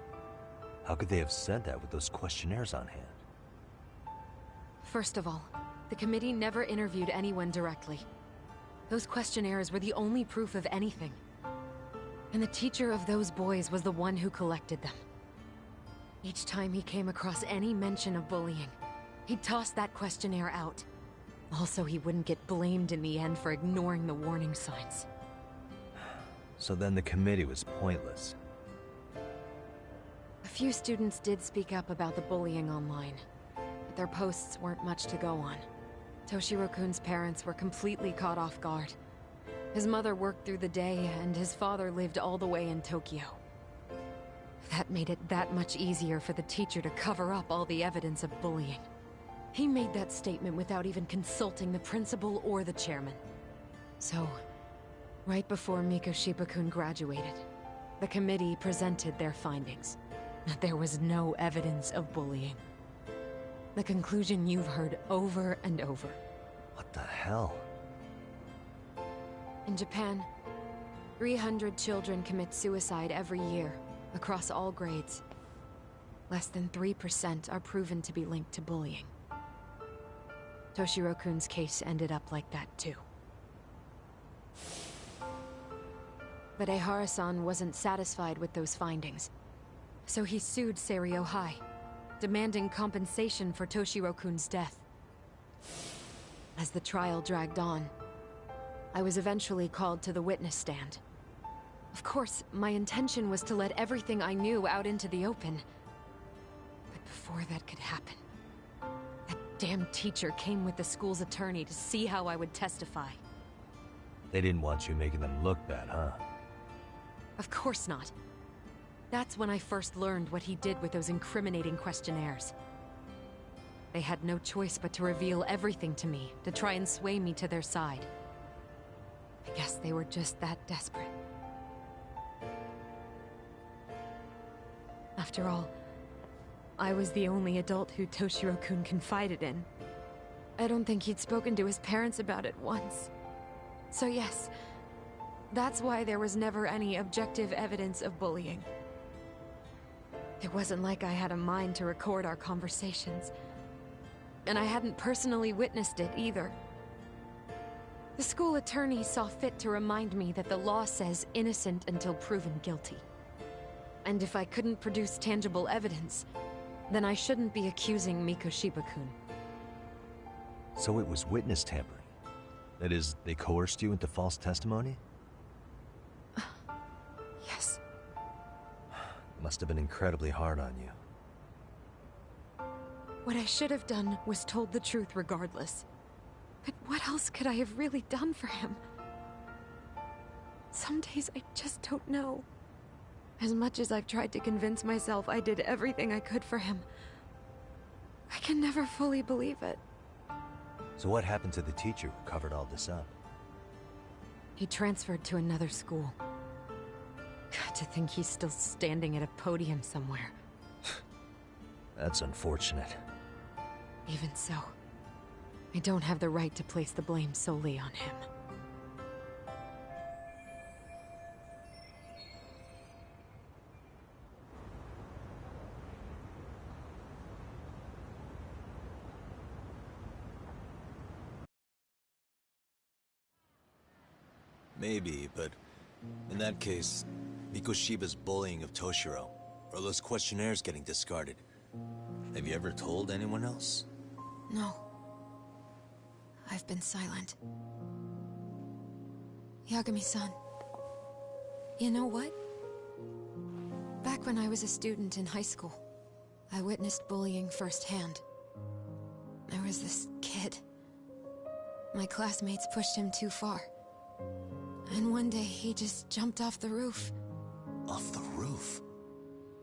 How could they have said that with those questionnaires on hand? First of all, the committee never interviewed anyone directly. Those questionnaires were the only proof of anything. And the teacher of those boys was the one who collected them. Each time he came across any mention of bullying, he'd toss that questionnaire out. Also, he wouldn't get blamed in the end for ignoring the warning signs. So then the committee was pointless. A few students did speak up about the bullying online, but their posts weren't much to go on. Toshiro-kun's parents were completely caught off guard. His mother worked through the day, and his father lived all the way in Tokyo. That made it that much easier for the teacher to cover up all the evidence of bullying. He made that statement without even consulting the principal or the chairman. So, right before Mikoshiba-kun graduated, the committee presented their findings. That there was no evidence of bullying. The conclusion you've heard over and over. What the hell? In Japan, 300 children commit suicide every year, across all grades. Less than 3% are proven to be linked to bullying. Toshiro-kun's case ended up like that too. But Ehara-san wasn't satisfied with those findings, so he sued Seiryo High, demanding compensation for Toshiro-kun's death. As the trial dragged on, I was eventually called to the witness stand. Of course, my intention was to let everything I knew out into the open. But before that could happen, that damn teacher came with the school's attorney to see how I would testify. They didn't want you making them look bad, huh? Of course not. That's when I first learned what he did with those incriminating questionnaires. They had no choice but to reveal everything to me, to try and sway me to their side. I guess they were just that desperate. After all, I was the only adult who Toshiro-kun confided in. I don't think he'd spoken to his parents about it once. So yes, that's why there was never any objective evidence of bullying. It wasn't like I had a mind to record our conversations. And I hadn't personally witnessed it either. The school attorney saw fit to remind me that the law says innocent until proven guilty. And if I couldn't produce tangible evidence, then I shouldn't be accusing Mikoshiba-kun. So it was witness tampering. That is, they coerced you into false testimony? Yes. Must have been incredibly hard on you. What I should have done was told the truth regardless. But what else could I have really done for him? Some days I just don't know. As much as I've tried to convince myself I did everything I could for him, I can never fully believe it. So what happened to the teacher who covered all this up? He transferred to another school. God, to think he's still standing at a podium somewhere. That's unfortunate. Even so, I don't have the right to place the blame solely on him. Maybe, but in that case, Mikoshiba's bullying of Toshiro, or those questionnaires getting discarded. Have you ever told anyone else? No. I've been silent. Yagami-san, you know what? Back when I was a student in high school, I witnessed bullying firsthand. There was this kid. My classmates pushed him too far. And one day he just jumped off the roof. Off the roof?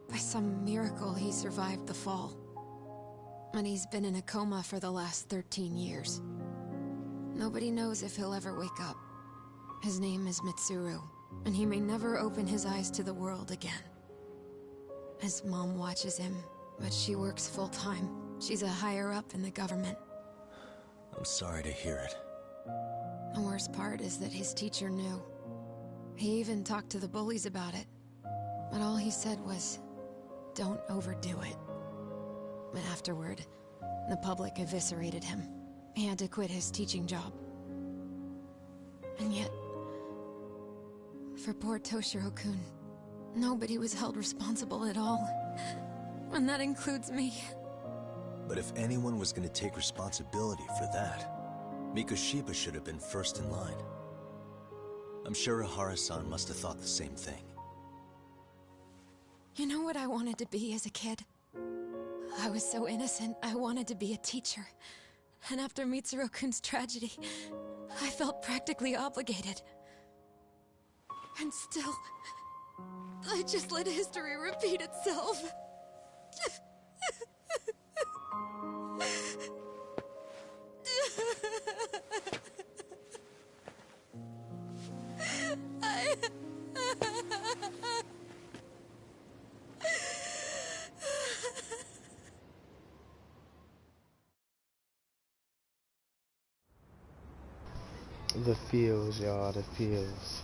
By some miracle, he survived the fall. And he's been in a coma for the last 13 years. Nobody knows if he'll ever wake up. His name is Mitsuru, and he may never open his eyes to the world again. His mom watches him, but she works full-time. She's a higher-up in the government. I'm sorry to hear it. The worst part is that his teacher knew. He even talked to the bullies about it. But all he said was, don't overdo it. But afterward, the public eviscerated him. He had to quit his teaching job. And yet, for poor Toshiro-kun, nobody was held responsible at all. And that includes me. But if anyone was going to take responsibility for that, Mikoshiba should have been first in line. I'm sure Ihara-san must have thought the same thing. You know what I wanted to be as a kid? I was so innocent, I wanted to be a teacher. And after Mitsuru-kun's tragedy, I felt practically obligated. And still, I just let history repeat itself. The feels, y'all, the feels.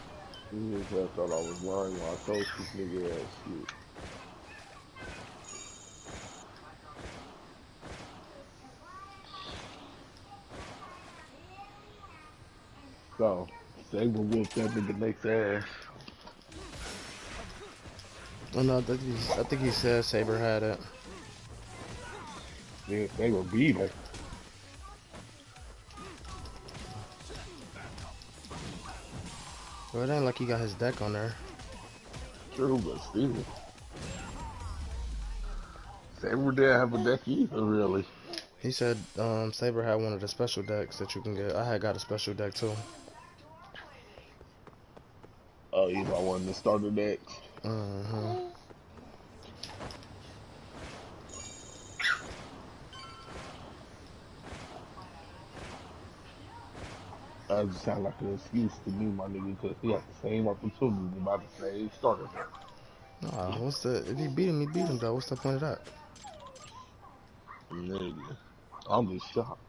Niggas I thought I was lying when I told this nigga ass shit. So, Saber whooped that nigga next ass. Oh no, I think he said Saber had it. Yeah, Saber beat him. Well, it ain't like he got his deck on there. True, but still. Saber didn't have a deck either, really. He said Saber had one of the special decks that you can get. I had got a special deck too. Oh, you know, one of the starter decks. Mm-hmm. That just sound like an excuse to me, my nigga, because he had the same opportunity by the same starter deck. Nah, what's the if he beat him though. What's the point of that? Nigga, I'm just shocked.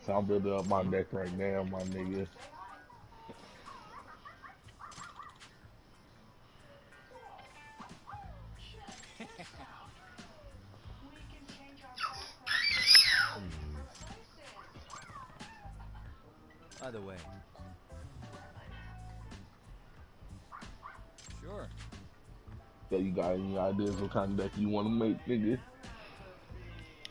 So I'm building up my deck right now, my nigga. By the way, Sure. So you got any ideas what kind of deck you want to make, nigga?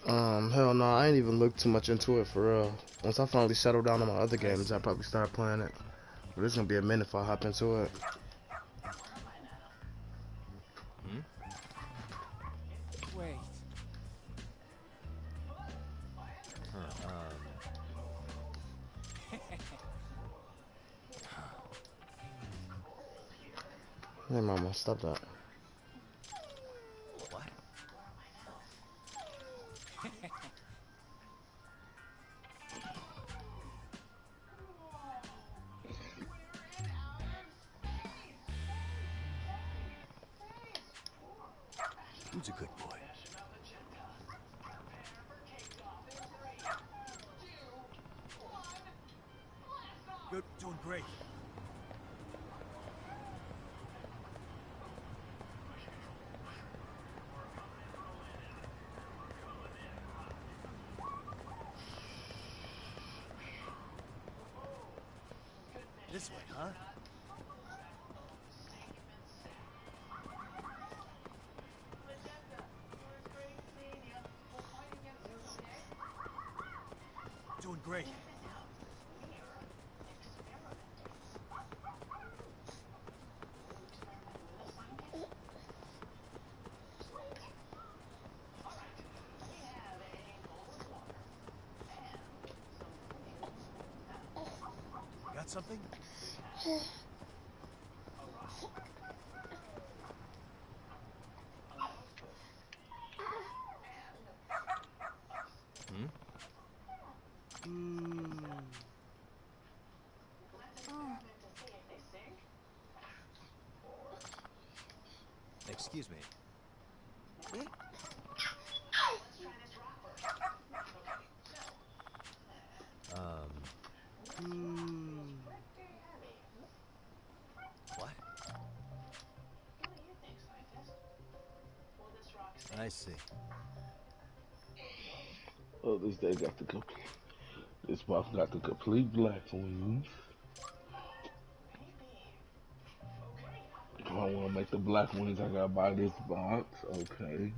Hell no, I ain't even looked too much into it for real. Once I finally settle down on my other games, I'll probably start playing it. But it's gonna be a minute if I hop into it. Wait. Hey mama, stop that. what? Who's a good boy? Good, doing great. This way, huh? Doing great. Got something? Excuse me. What? I see. Oh, this day got the complete. This buff got the complete black wings. If I want to make the black wings, I gotta buy this box. Okay.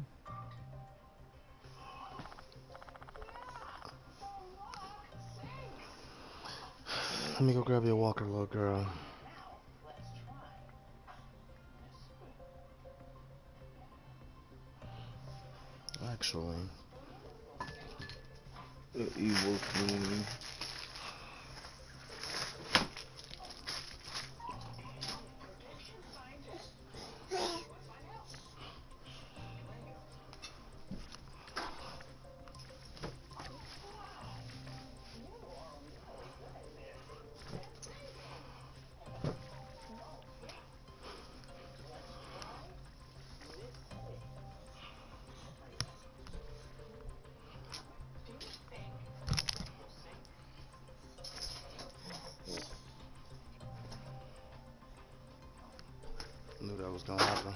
Let me go grab your walker, little girl. Actually, The evil queen. that was gonna happen.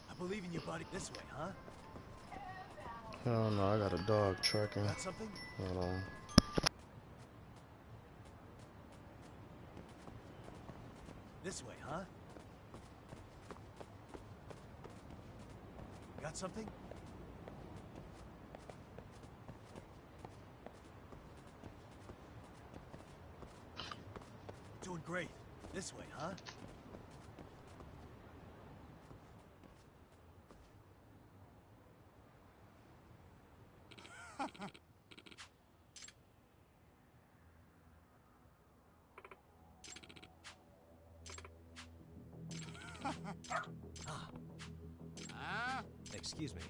I believe in you, buddy. This way, huh? I don't know, I got a dog tracking. Got something? Hold on. This way, huh? Got something? Doing great. This way, huh? Excuse me.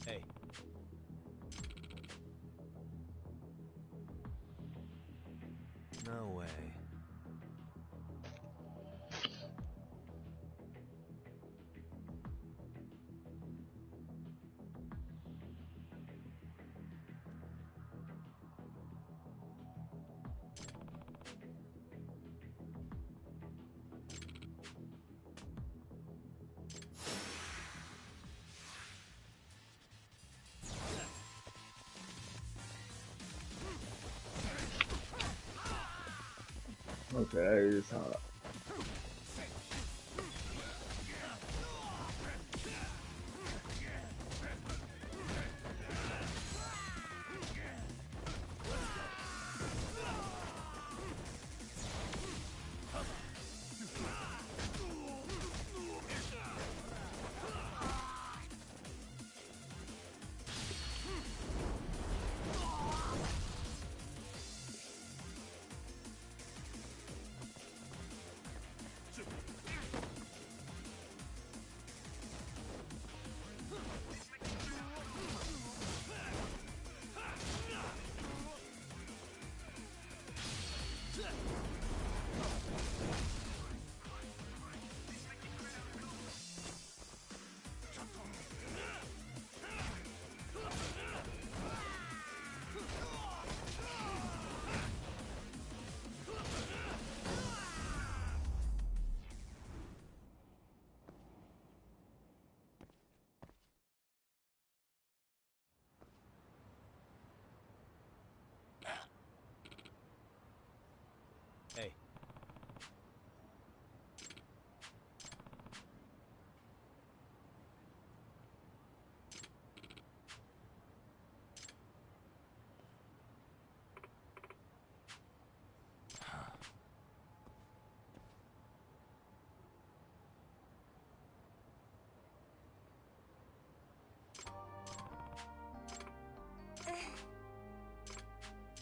Hey. No way. Okay, that is hot.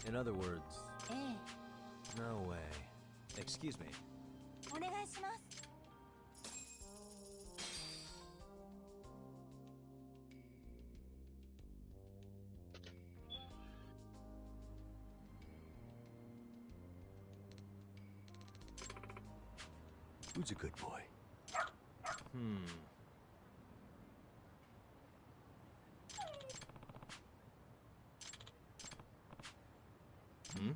In other words, ええ no way. Excuse me. お願いします Who's a good boy? Hmm. Hmm?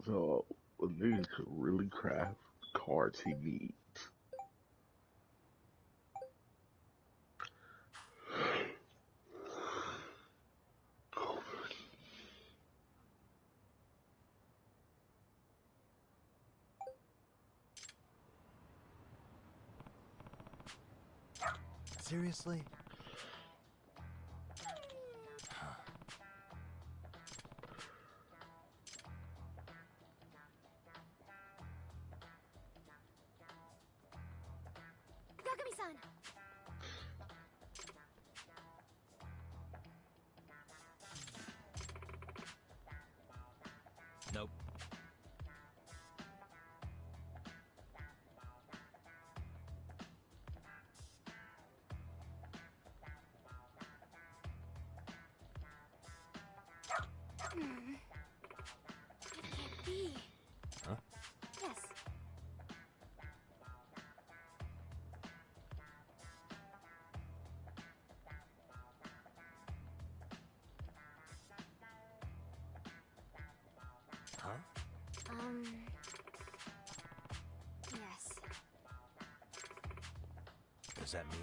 So, a nigga could really craft cards he needs. Seriously? Takumi-san! Nope. It can't be. Huh? Yes. Huh? Yes. Does that mean...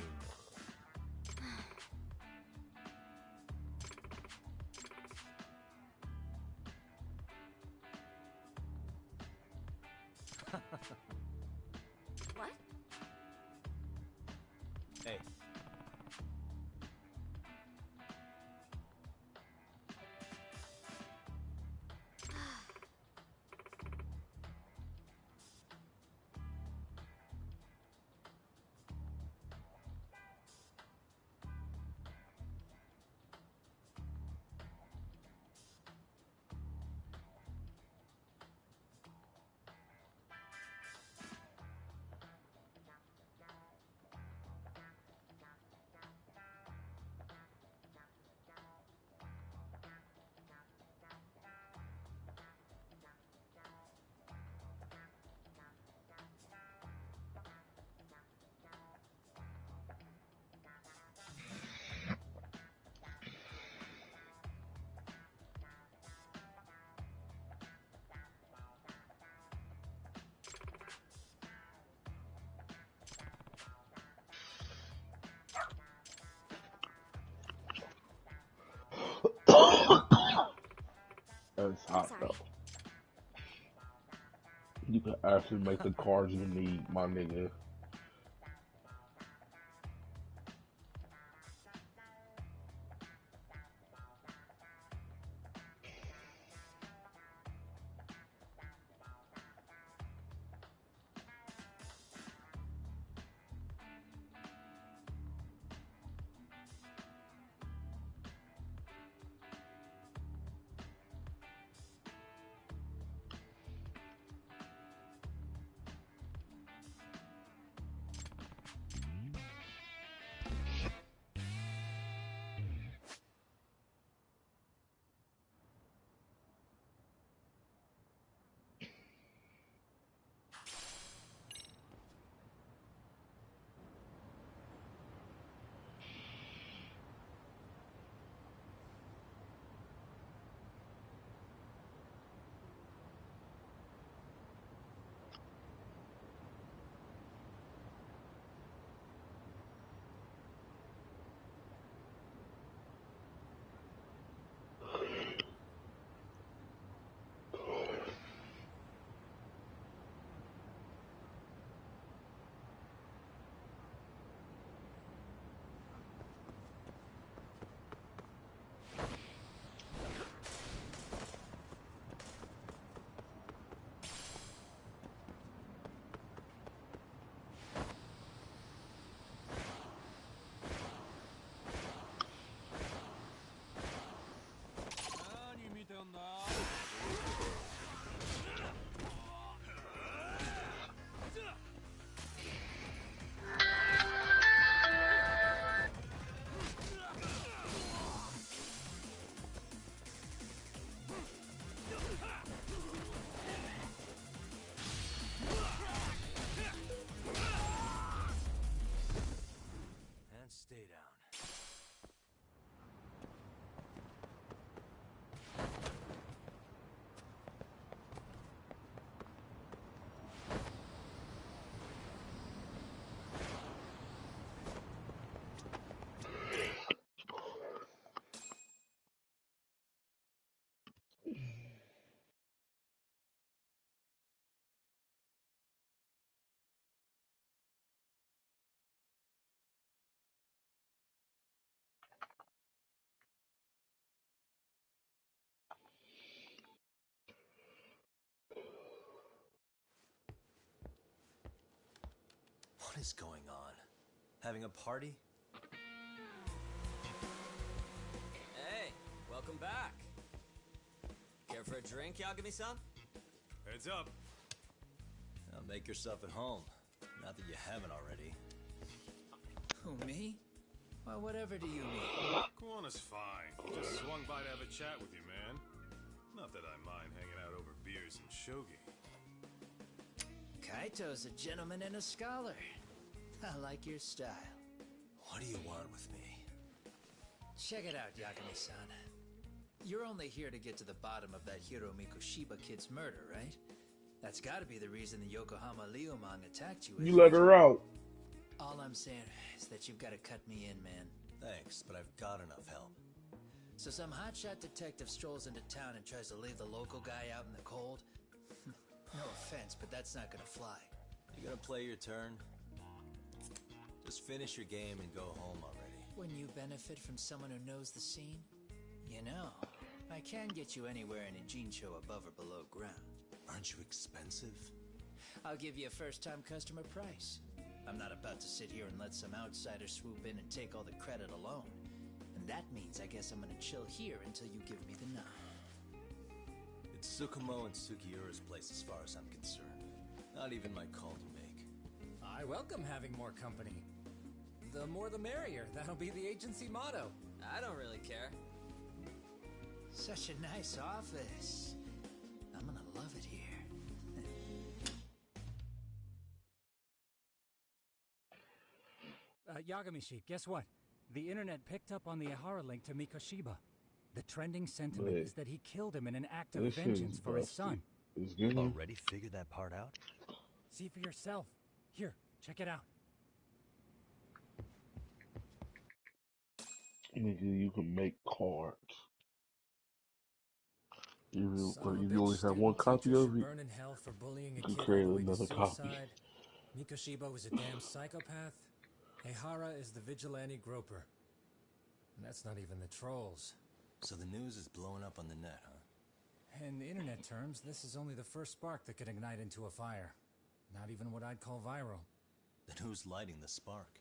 What? Hey. That's I'm hot sorry. though. You can actually make the cards you need, my nigga. is going on? Having a party? Hey, welcome back. Care for a drink, Yagami-san? Heads up. Now make yourself at home. Not that you haven't already. Who, me? Well, whatever do you need? Kiwanu's fine. Just swung by to have a chat with you, man. Not that I mind hanging out over beers and shogi. Kaito's a gentleman and a scholar. I like your style. What do you want with me? Check it out, Yagami-san. You're only here to get to the bottom of that Hiro Mikoshiba kid's murder, right? That's gotta be the reason the Yokohama Liumang attacked you. You let her out. All I'm saying is that you've gotta cut me in, man. Thanks, but I've got enough help. So some hotshot detective strolls into town and tries to leave the local guy out in the cold? No offense, but that's not gonna fly. You gonna play your turn? Just finish your game and go home already. When you benefit from someone who knows the scene? You know, I can get you anywhere in a Jincho above or below ground. Aren't you expensive? I'll give you a first-time customer price. I'm not about to sit here and let some outsider swoop in and take all the credit alone. And that means I guess I'm gonna chill here until you give me the nod. It's Tsukumo and Sugiura's place as far as I'm concerned. Not even my call to make. I welcome having more company. The more the merrier. That'll be the agency motto. I don't really care. Such a nice office. I'm gonna love it here. Yagami-shi, guess what? The internet picked up on the Ihara link to Mikoshiba. The trending sentiment is that he killed him in an act of vengeance for his son. Already figured that part out? See for yourself. Here, check it out. Nigga, you can make cards. Even if you only have one copy of it, Burn in hell for bullying you a can kid create all the way to another copy. suicide. Mikoshiba was a damn psychopath. Ihara is the vigilante groper. And that's not even the trolls. So the news is blowing up on the net, huh? In internet terms, this is only the first spark that could ignite into a fire. Not even what I'd call viral. Then who's lighting the spark?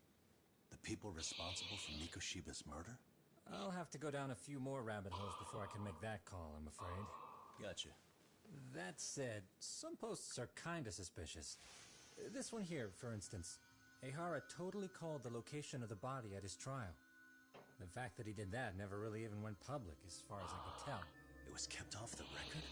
The people responsible for Mikoshiba's murder? I'll have to go down a few more rabbit holes before I can make that call, I'm afraid. Gotcha. That said, some posts are kinda suspicious. This one here, for instance. Ihara totally called the location of the body at his trial. The fact that he did that never really even went public, as far as I could tell. It was kept off the record?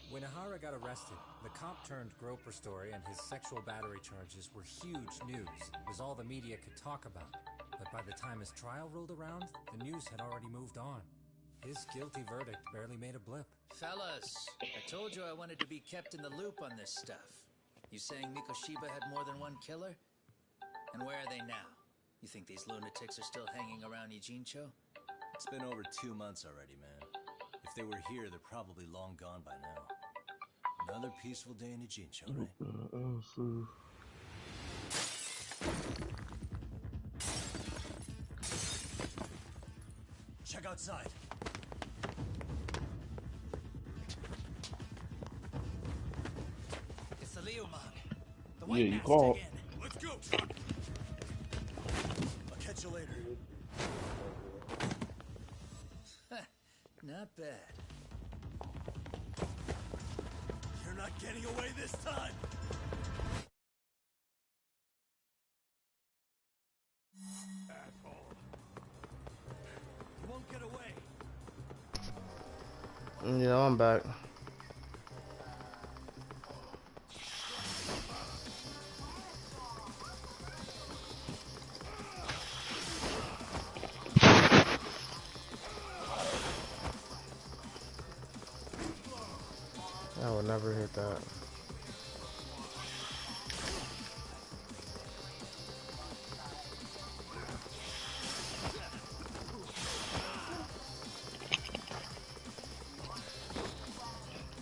When Ihara got arrested, the cop-turned-groper story and his sexual battery charges were huge news. It was all the media could talk about. But by the time his trial rolled around, the news had already moved on. His guilty verdict barely made a blip. Fellas, I told you I wanted to be kept in the loop on this stuff. You saying Mikoshiba had more than one killer? And where are they now? You think these lunatics are still hanging around Ijincho? It's been over 2 months already, man. If they were here, they're probably long gone by now. Another peaceful day in Ijincho, right? Check outside. It's the Liumang. The Yeah, white you mask called. again. Let's go, truck! I'll catch you later. Not bad. You're not getting away this time! Asshole. You won't get away. Yeah, I'm back. I would never hit that.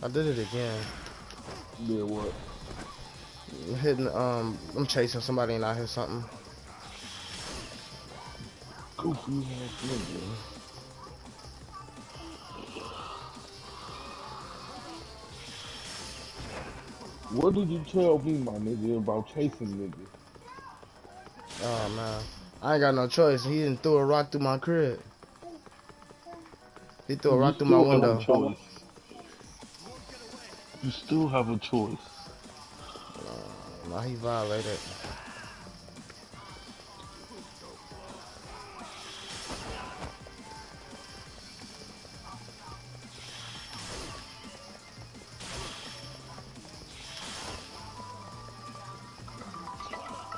I did it again. Yeah, what? Hitting, I'm chasing somebody and I hit something. Goofy ass nigga. What did you tell me, my nigga, about chasing niggas? Oh man, I ain't got no choice. He didn't throw a rock through my crib. He threw a You rock through my still have a window. choice. You still have a choice. Now he violated.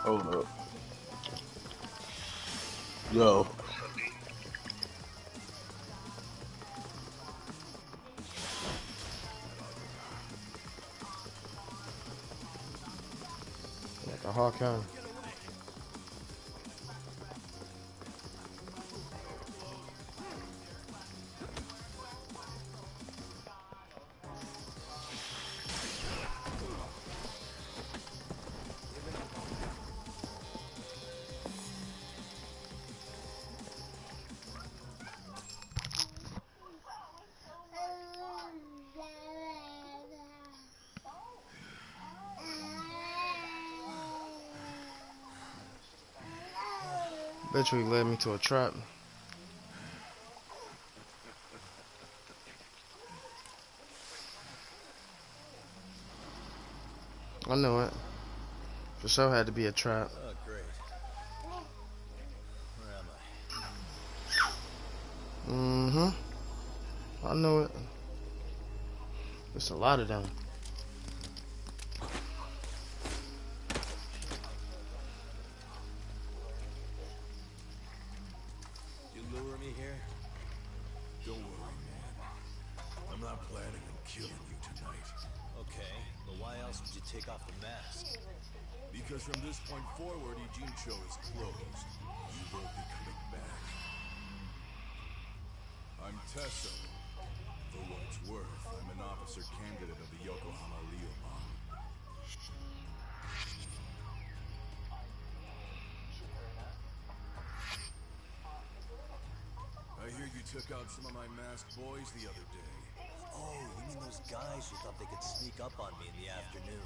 Hold up. Yo. Like a hawk hound. Literally led me to a trap. I knew it. For sure had to be a trap. Oh, great. Where am I? Mm-hmm. I knew it. There's a lot of them. You lure me here? Don't worry, man. I'm not planning on killing you tonight. Okay, but why else would you take off the mask? Because from this point forward, Ijincho is closed. You won't be coming back. I'm Tesso. For what it's worth, I'm an officer candidate of the Yokohama Leo bomb. I hear you took out some of my masked boys the other day. Oh, you mean those guys who thought they could sneak up on me in the afternoon?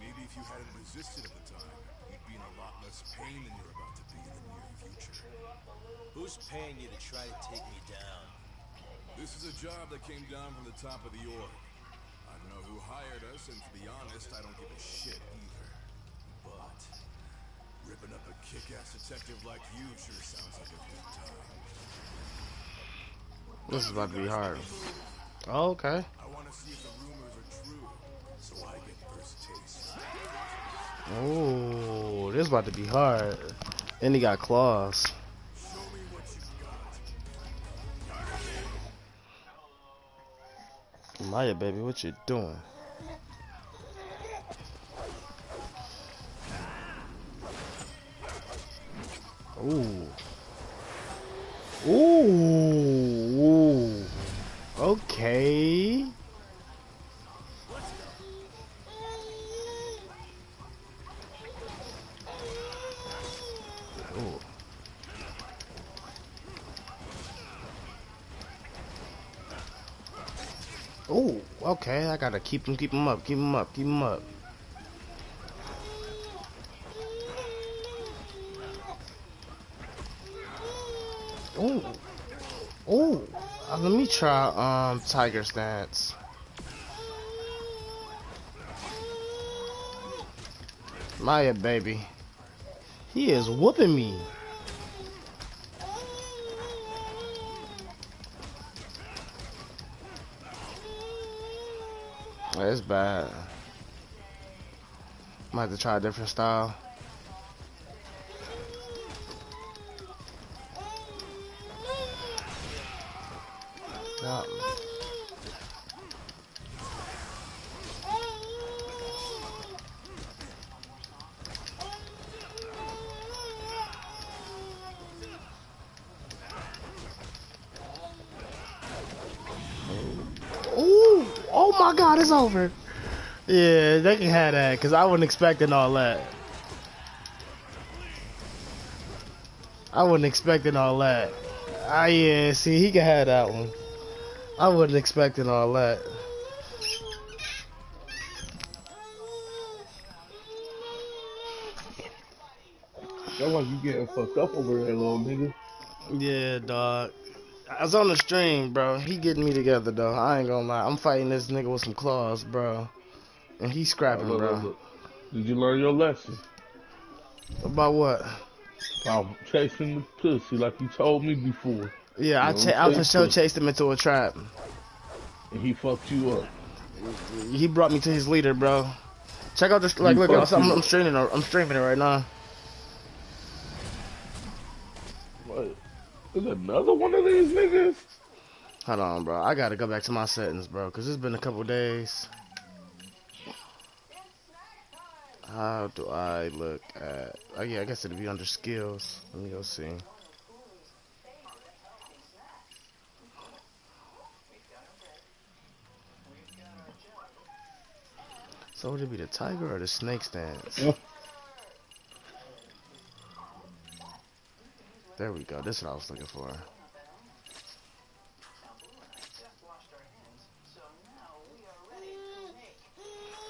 Maybe if you hadn't resisted at the time, you'd be in a lot less pain than you're about to be in the near future. Who's paying you to try to take me down? This is a job that came down from the top of the org. I don't know who hired us, and to be honest, I don't give a shit either. But ripping up a kick-ass detective like you sure sounds like a good time. This is about to be hard. Oh, okay. I want to see if the rumors are true, so I get first taste. Oh, this is about to be hard. And he got claws. Show me what you got. Maya, baby, what you doing? Ooh. Ooh. Okay. Ooh, okay, I gotta keep him up, keep him up, keep him up. Ooh, ooh, let me try tiger stance. Maya, baby, he is whooping me. It's bad. Might have to try a different style. Yeah. Ooh, oh my God, it's over. Yeah, they can have that, because I wasn't expecting all that. I wasn't expecting all that. Ah, yeah, see, he can have that one. I wasn't expecting all that. Sound like you getting fucked up over there, little nigga. Yeah, dog. I was on the stream, bro. He getting me together, though. I ain't gonna lie. I'm fighting this nigga with some claws, bro. And he's scrapping, Look, look, bro. look. Did you learn your lesson? About what? About chasing the pussy like you told me before. Yeah, You don't I for chase sure pussy. chased him into a trap. And he fucked you up. He brought me to his leader, bro. Check out this. He Like, look, fucked you I'm up. streaming. I'm streaming it right now. What? There's another one of these niggas? Hold on, bro. I gotta go back to my settings, bro, cause it's been a couple days. How do I look at? Oh yeah, I guess it'd be under skills. Let me go see. So would it be the tiger or the snake stance? Yeah. There we go. This is what I was looking for.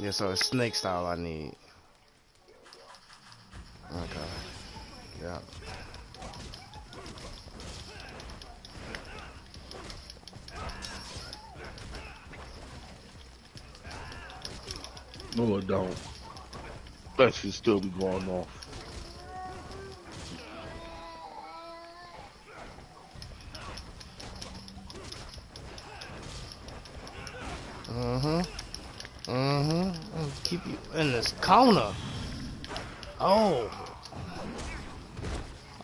Yeah, so it's snake style I need. Okay. Yeah. No, it don't. That should still be going off. Keep you in this corner. Oh.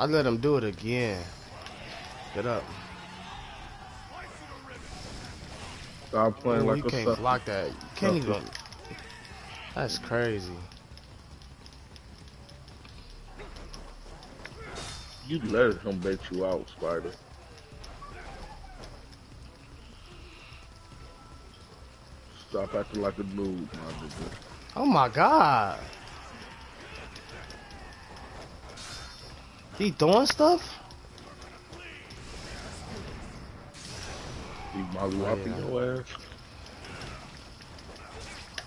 I let him do it again. Get up. Stop playing Ooh, like you a can't sucker. block that. You can't even. That's crazy. You let him bait you out, Spider. Stop acting like a noob, my nigga. Oh my god. He doing stuff? He mollywopping your ass.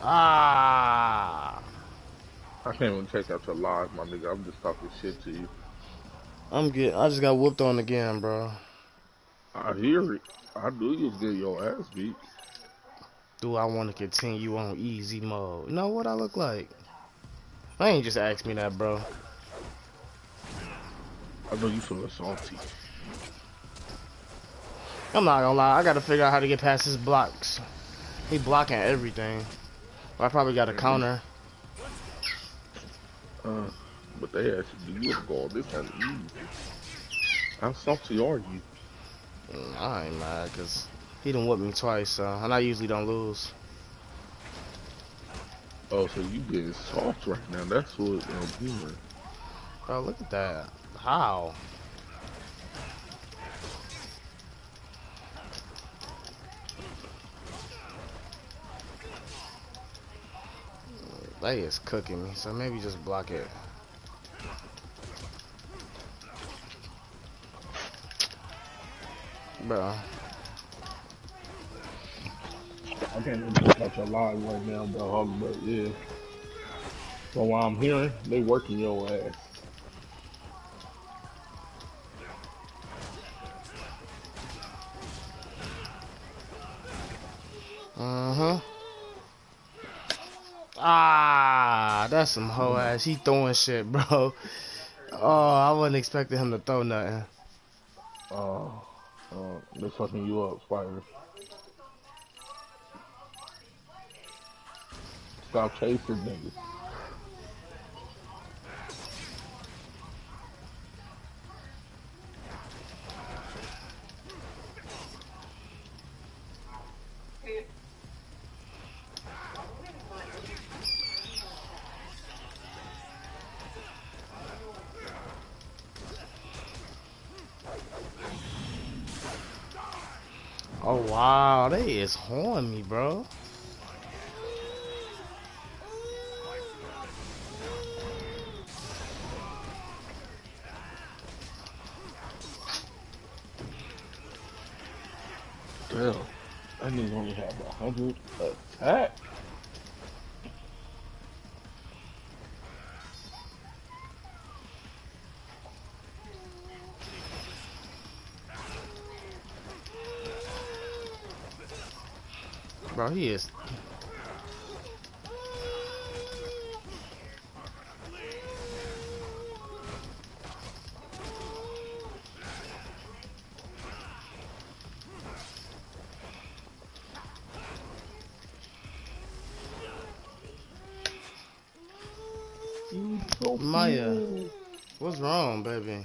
Ah. I can't even take out your lies, my nigga. I'm just talking shit to you. I just got whooped on again, bro. I hear it. I knew you was getting your ass beat. Do I want to continue on easy mode? No, what I look like? I ain't just asked me that, bro. I know you feeling salty. I'm not gonna lie. I gotta figure out how to get past his blocks. He blocking everything. Well, I probably got a counter. But they asked you, do you ever go on this on easy? How salty are you? I ain't mad, cause he done whooped me twice, and I usually don't lose. Oh, so you getting soft right now. That's what I'm hearing. Bro, look at that. How? They is cooking me, so maybe just block it. Bro. I can't even check out your live right now, bro. But yeah. From what I'm hearing, they working your ass. Ah, that's some hoe ass. He throwing shit, bro. Oh, I wasn't expecting him to throw nothing. They're fucking you up, Spider. Stop chasing niggas. Oh wow, they is horning me, bro. Damn, that nigga only have 100 attack. Bro, he is. Maya, what's wrong, baby?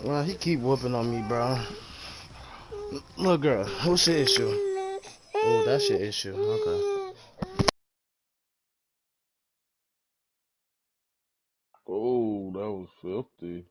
Well, he keep whooping on me, bro. Look, girl, what's your issue? Oh, that's your issue. Okay. Oh, that was filthy.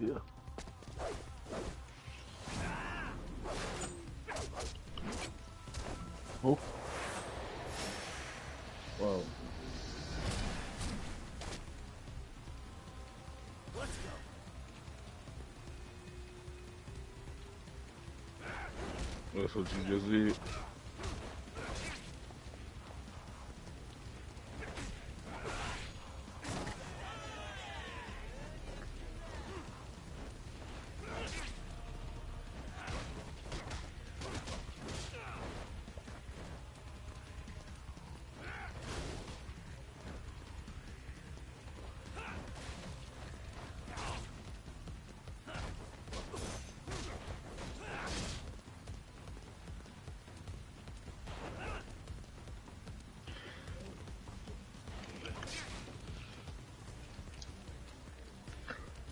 Yeah. Oh. Wow. Let's go. That's what you just did.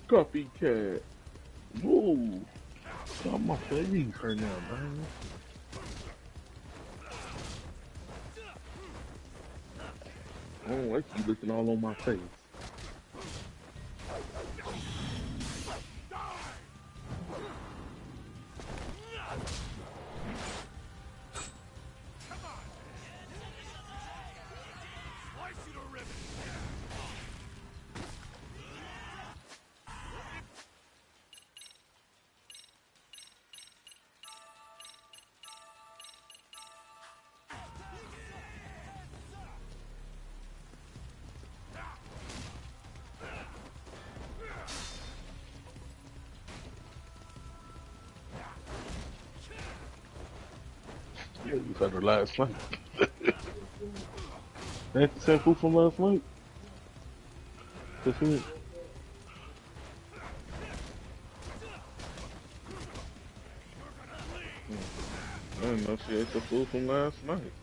Copycat. Whoa. Got my face right now, man. I don't like you looking all on my face. Yeah, you had her last night. Ain't the same food from last night? That's it. I didn't know she ate the food from last night.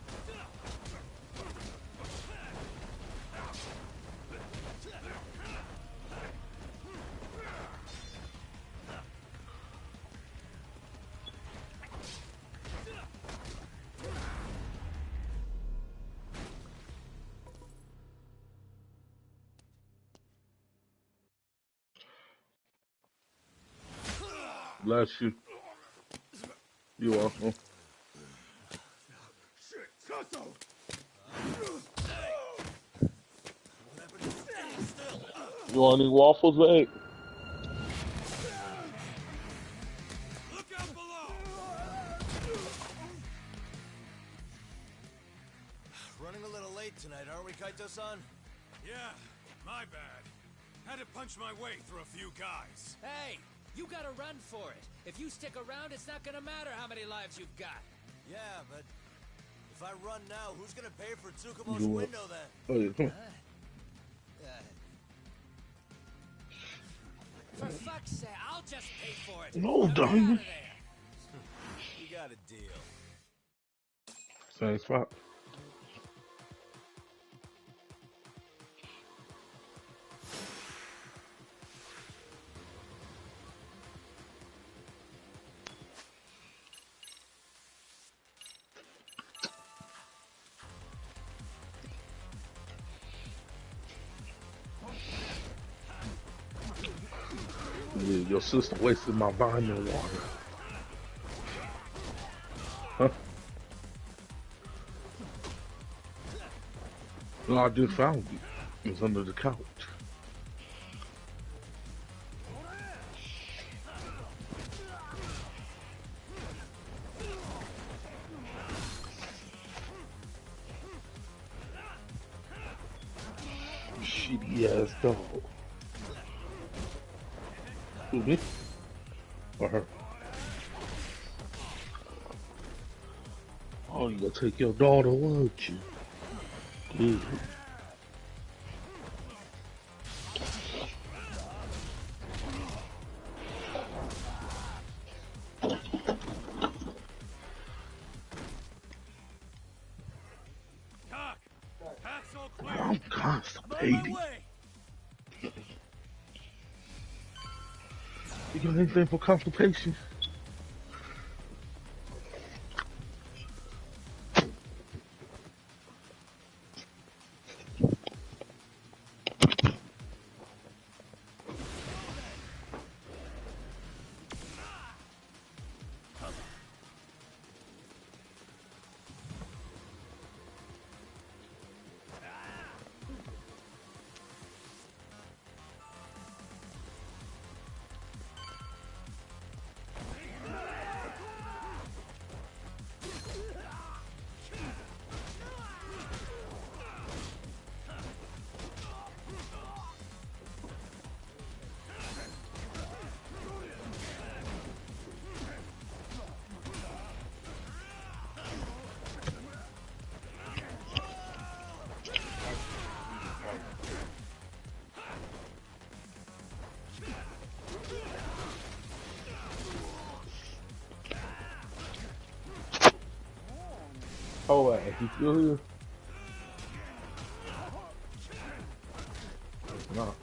Bless you. You welcome. You want any waffles, babe? Running a little late tonight, aren't we, Kaito-san? Yeah, my bad. Had to punch my way through a few guys. Hey, you gotta run for it. If you stick around, it's not gonna matter how many lives you've got. Yeah, but if I run now, who's gonna pay for Tsukumo's You window then? Oh, yeah, come on. For fuck's sake, I'll just pay for it. No, Now get darn out it. of there. You got a deal. Same spot. Yeah, your sister wasted my vitamin water. Huh? No, I just found it. It was under the couch. Shitty ass dog. Who, me? Or her? Oh, you gonna take your daughter, won't you? Good. Doc, path's all clear. I'm I'm on my constipated. way. You got anything for constipation? Oh, he still here? No.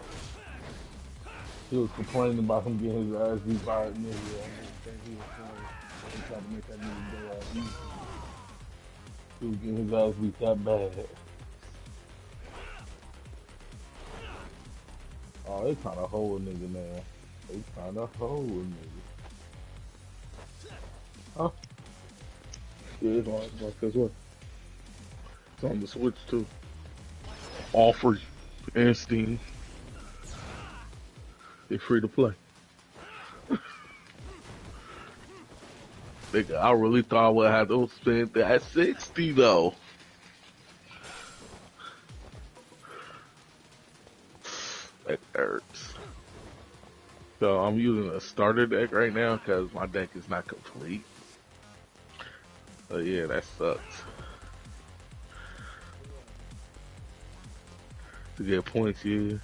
He was complaining about him getting his ass beat by a nigga. I didn't think he was trying. He tried to make that nigga go out easy. He was getting his ass beat that bad. Oh, they trying to hold a nigga now. They trying to hold a nigga. Huh? Yeah, it's on Xbox as well. It's on the Switch too. All free. And Steam. They free to play. Nigga, I really thought I would have to spend that 60 though. That hurts. So I'm using a starter deck right now because my deck is not complete. So yeah, that sucks. To get points, yeah.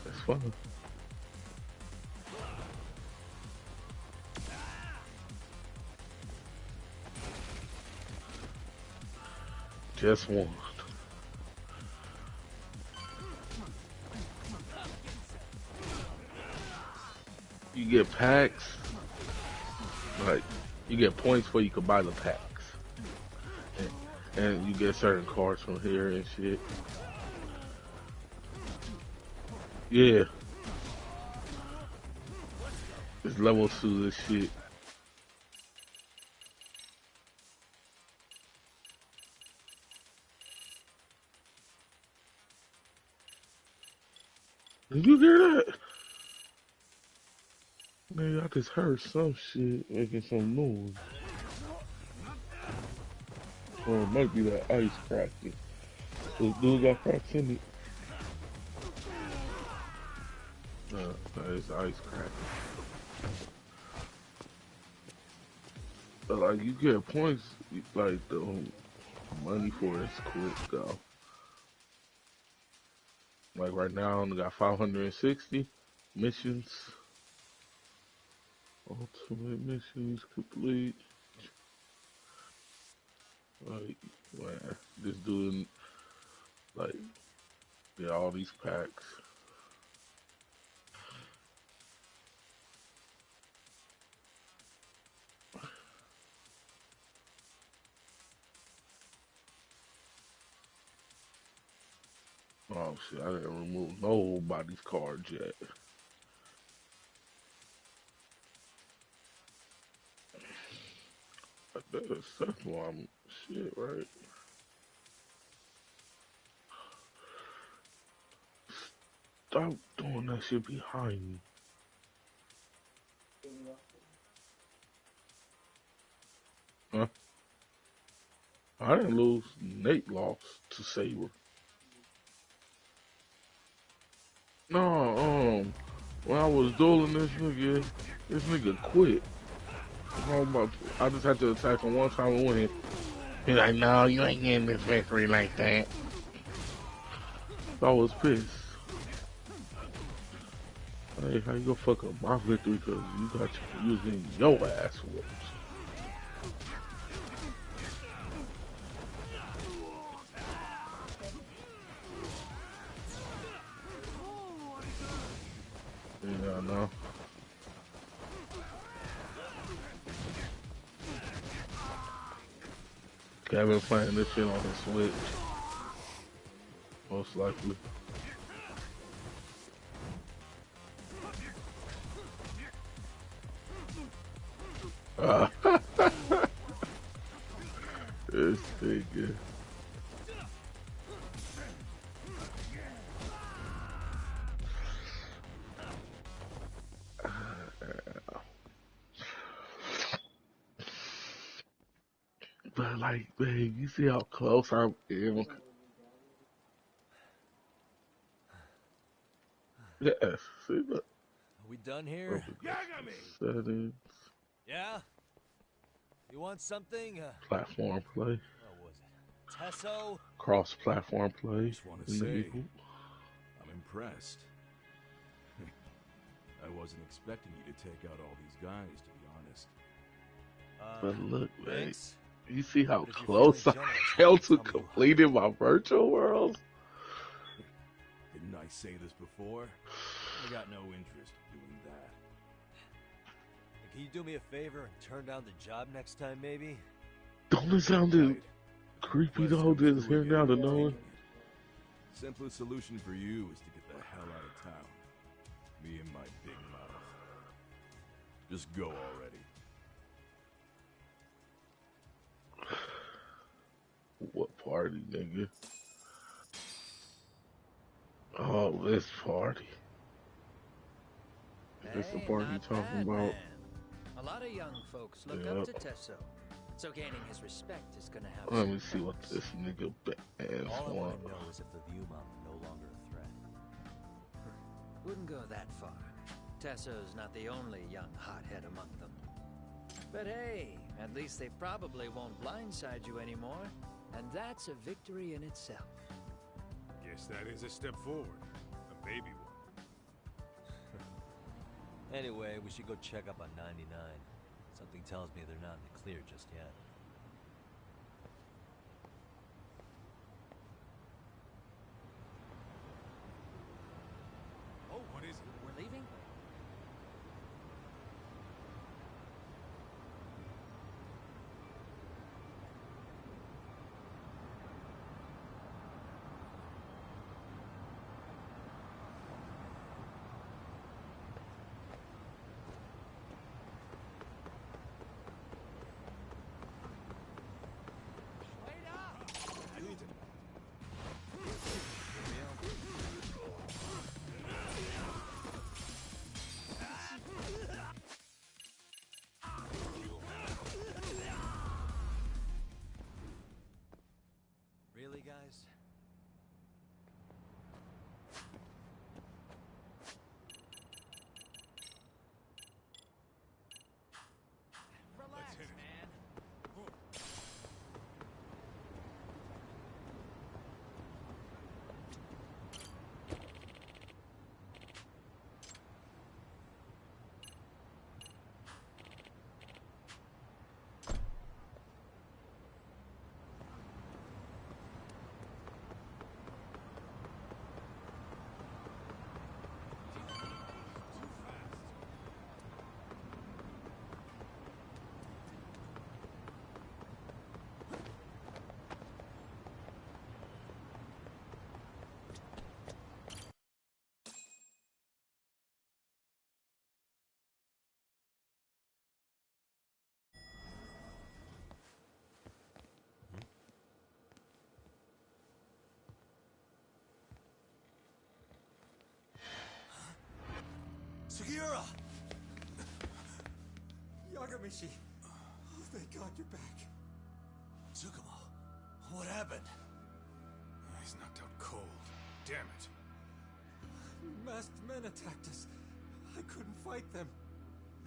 That's fun. Just one. You get packs. Like, you get points for you can buy the packs. And you get certain cards from here and shit. Yeah. It's level 2 this shit. Did you hear that? Man, I just heard some shit making some noise. Or it might be that ice cracking. This dude got cracks in it. It's ice cracking. But like, you get points, like the money for it's quick though. Like right now, I only got 560 missions. Ultimate missions complete. Like, man, just doing like, yeah, all these packs. Oh shit, I didn't remove nobody's cards yet. That's why I'm shit, right? Stop doing that shit behind me. Huh? I didn't lose. Nate lost to Saber. No, when I was dueling this nigga quit. I just had to attack him one time and win. He's like, no, you ain't getting this victory like that. So I was pissed. Hey, how you gonna fuck up my victory because you was getting your ass whooped. Yeah, I know. Kevin playing this shit on his Switch. Most likely. This nigga. But like, babe, you see how close I am? Yes, see that? Are we done here? Settings. Yeah? You want something? Platform play. What was it? Tesso? Cross-platform play. Just want to say, I'm impressed. I wasn't expecting you to take out all these guys, to be honest. But look, man, thanks. you see how But if you're close feeling I generous, am why to don't you tell me who completing my virtual worlds? Didn't I say this before? I got no interest in doing that. Can you do me a favor and turn down the job next time, maybe? Don't it sound creepy though? Just hearing out of knowing. Simplest solution for you is to get the hell out of town. Me and my big mouth. Just go already. What party, nigga? Oh, this party. Is this the party you talking about? A lot of young folks look Yep. up to Tesso, so gaining his respect is gonna have. Let me see what this nigga ass All I want. want to know is if the Liumang are no longer a threat. Wouldn't go that far. Tesso's not the only young hothead among them. But hey, at least they probably won't blindside you anymore, and that's a victory in itself. Guess that is a step forward. A baby one. Anyway, we should go check up on 99. Something tells me they're not in the clear just yet. Oh, what is it? We're leaving? Really, guys? Relax, man. Sugiura! Yagamishi! Oh, thank God you're back. Tsukumo, what happened? He's knocked out cold. Damn it. Masked men attacked us. I couldn't fight them.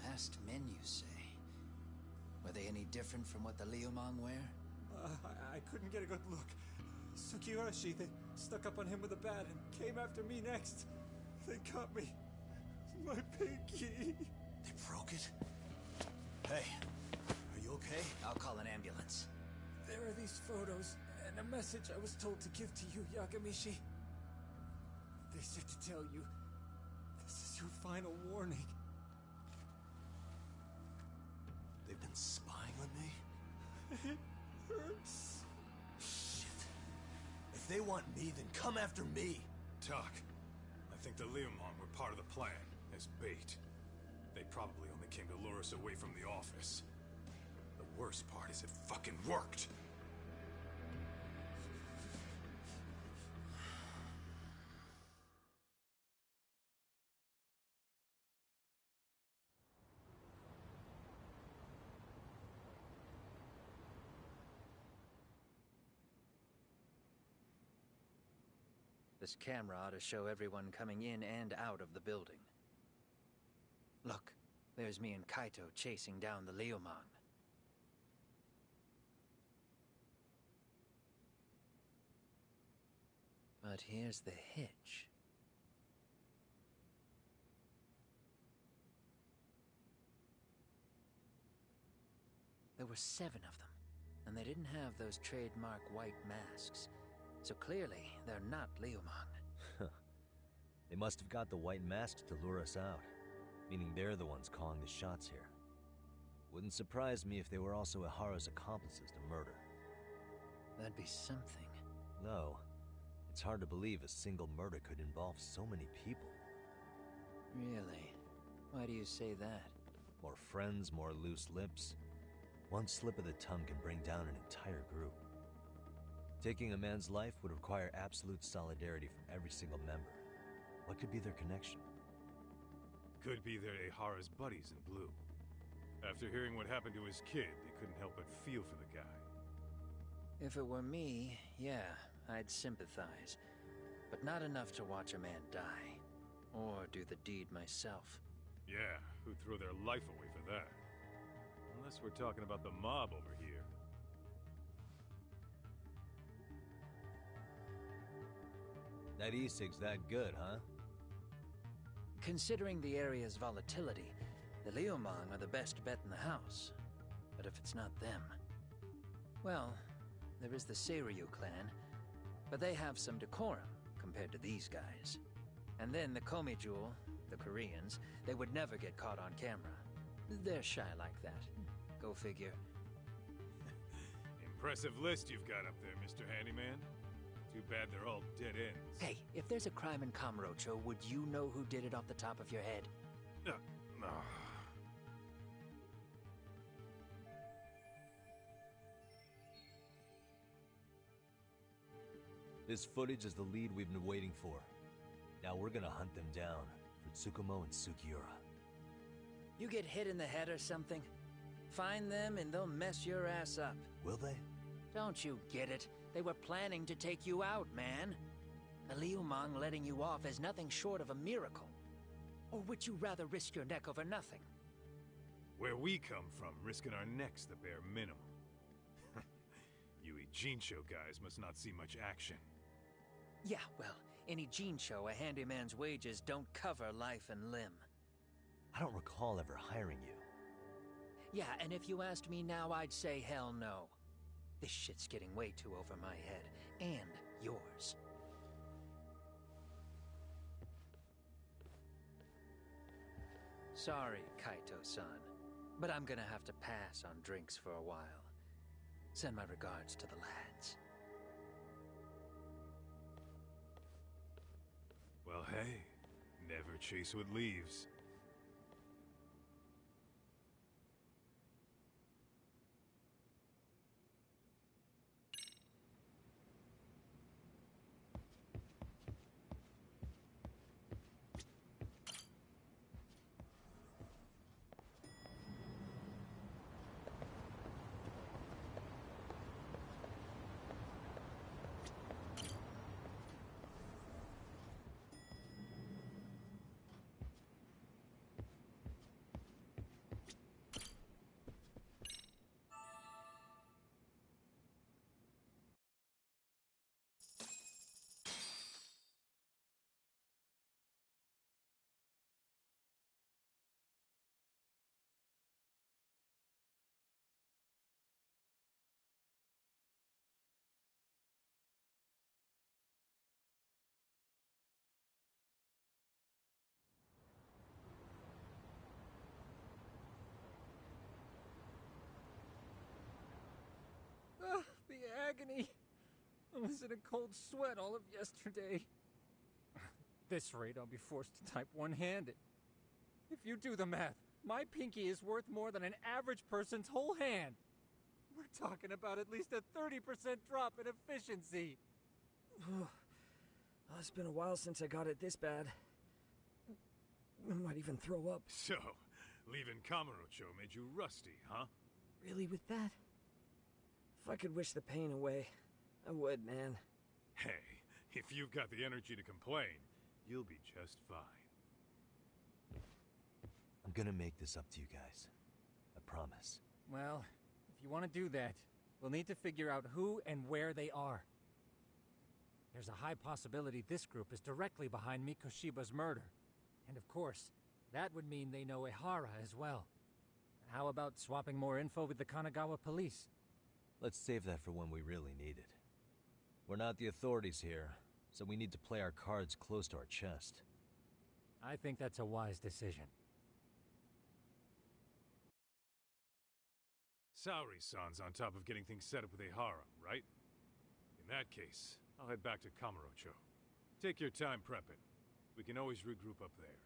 Masked men, you say? Were they any different from what the Liumang wear? I couldn't get a good look. Sugiurashi, they stuck up on him with a bat and came after me next. They cut me. My pinky. They broke it? Hey, are you okay? I'll call an ambulance. There are these photos and a message I was told to give to you, Yagamishi. They said to tell you, this is your final warning. They've been spying on me? It hurts. Shit. If they want me, then come after me. Talk. I think the Liumang were part of the plan, as bait. They probably only came to lure us away from the office. The worst part is it fucking worked. This camera ought to show everyone coming in and out of the building. Look, there's me and Kaito chasing down the Liumang. But here's the hitch. There were 7 of them, and they didn't have those trademark white masks. So clearly, they're not Liumang. They must have got the white masks to lure us out, meaning they're the ones calling the shots here. Wouldn't surprise me if they were also Ihara's accomplices to murder. That'd be something. Though, it's hard to believe a single murder could involve so many people. Really? Why do you say that? More friends, more loose lips. One slip of the tongue can bring down an entire group. Taking a man's life would require absolute solidarity from every single member. What could be their connection? Could be they're Ihara's buddies in blue. After hearing what happened to his kid, they couldn't help but feel for the guy. If it were me, yeah, I'd sympathize. But not enough to watch a man die. Or do the deed myself. Yeah, who'd throw their life away for that? Unless we're talking about the mob over here. That e-cig's that good, huh? Considering the area's volatility, the Liumang are the best bet in the house. But if it's not them... Well, there is the Seiryu clan, but they have some decorum compared to these guys. And then the Komijul, the Koreans, they would never get caught on camera. They're shy like that. Go figure. Impressive list you've got up there, Mr. Handyman. Too bad they're all dead ends. Hey, if there's a crime in Kamurocho, would you know who did it off the top of your head? No. This footage is the lead we've been waiting for. Now we're gonna hunt them down for Tsukumo and Sugiura. You get hit in the head or something? Find them and they'll mess your ass up. Will they? Don't you get it? They were planning to take you out, man. The Liumang letting you off is nothing short of a miracle. Or would you rather risk your neck over nothing? Where we come from, risking our necks the bare minimum. You Ijincho guys must not see much action. Yeah, well, in Ijincho, a handyman's wages don't cover life and limb. I don't recall ever hiring you. Yeah, and if you asked me now, I'd say hell no. This shit's getting way too over my head. And yours. Sorry, Kaito-san. But I'm gonna have to pass on drinks for a while. Send my regards to the lads. Well, hey. Never chase what leaves. Ugh, the agony. I was in a cold sweat all of yesterday. At this rate, I'll be forced to type one-handed. If you do the math, my pinky is worth more than an average person's whole hand. We're talking about at least a 30% drop in efficiency. Well, it's been a while since I got it this bad. I might even throw up. So, leaving Kamurocho made you rusty, huh? Really with that? If I could wish the pain away, I would, man. Hey, if you've got the energy to complain, you'll be just fine. I'm gonna make this up to you guys. I promise. Well, if you want to do that, we'll need to figure out who and where they are. There's a high possibility this group is directly behind Mikoshiba's murder. And of course, that would mean they know Ihara as well. How about swapping more info with the Kanagawa police? Let's save that for when we really need it. We're not the authorities here, so we need to play our cards close to our chest. I think that's a wise decision. Saori-san's on top of getting things set up with Ehara, right? In that case, I'll head back to Kamurocho. Take your time prepping. We can always regroup up there.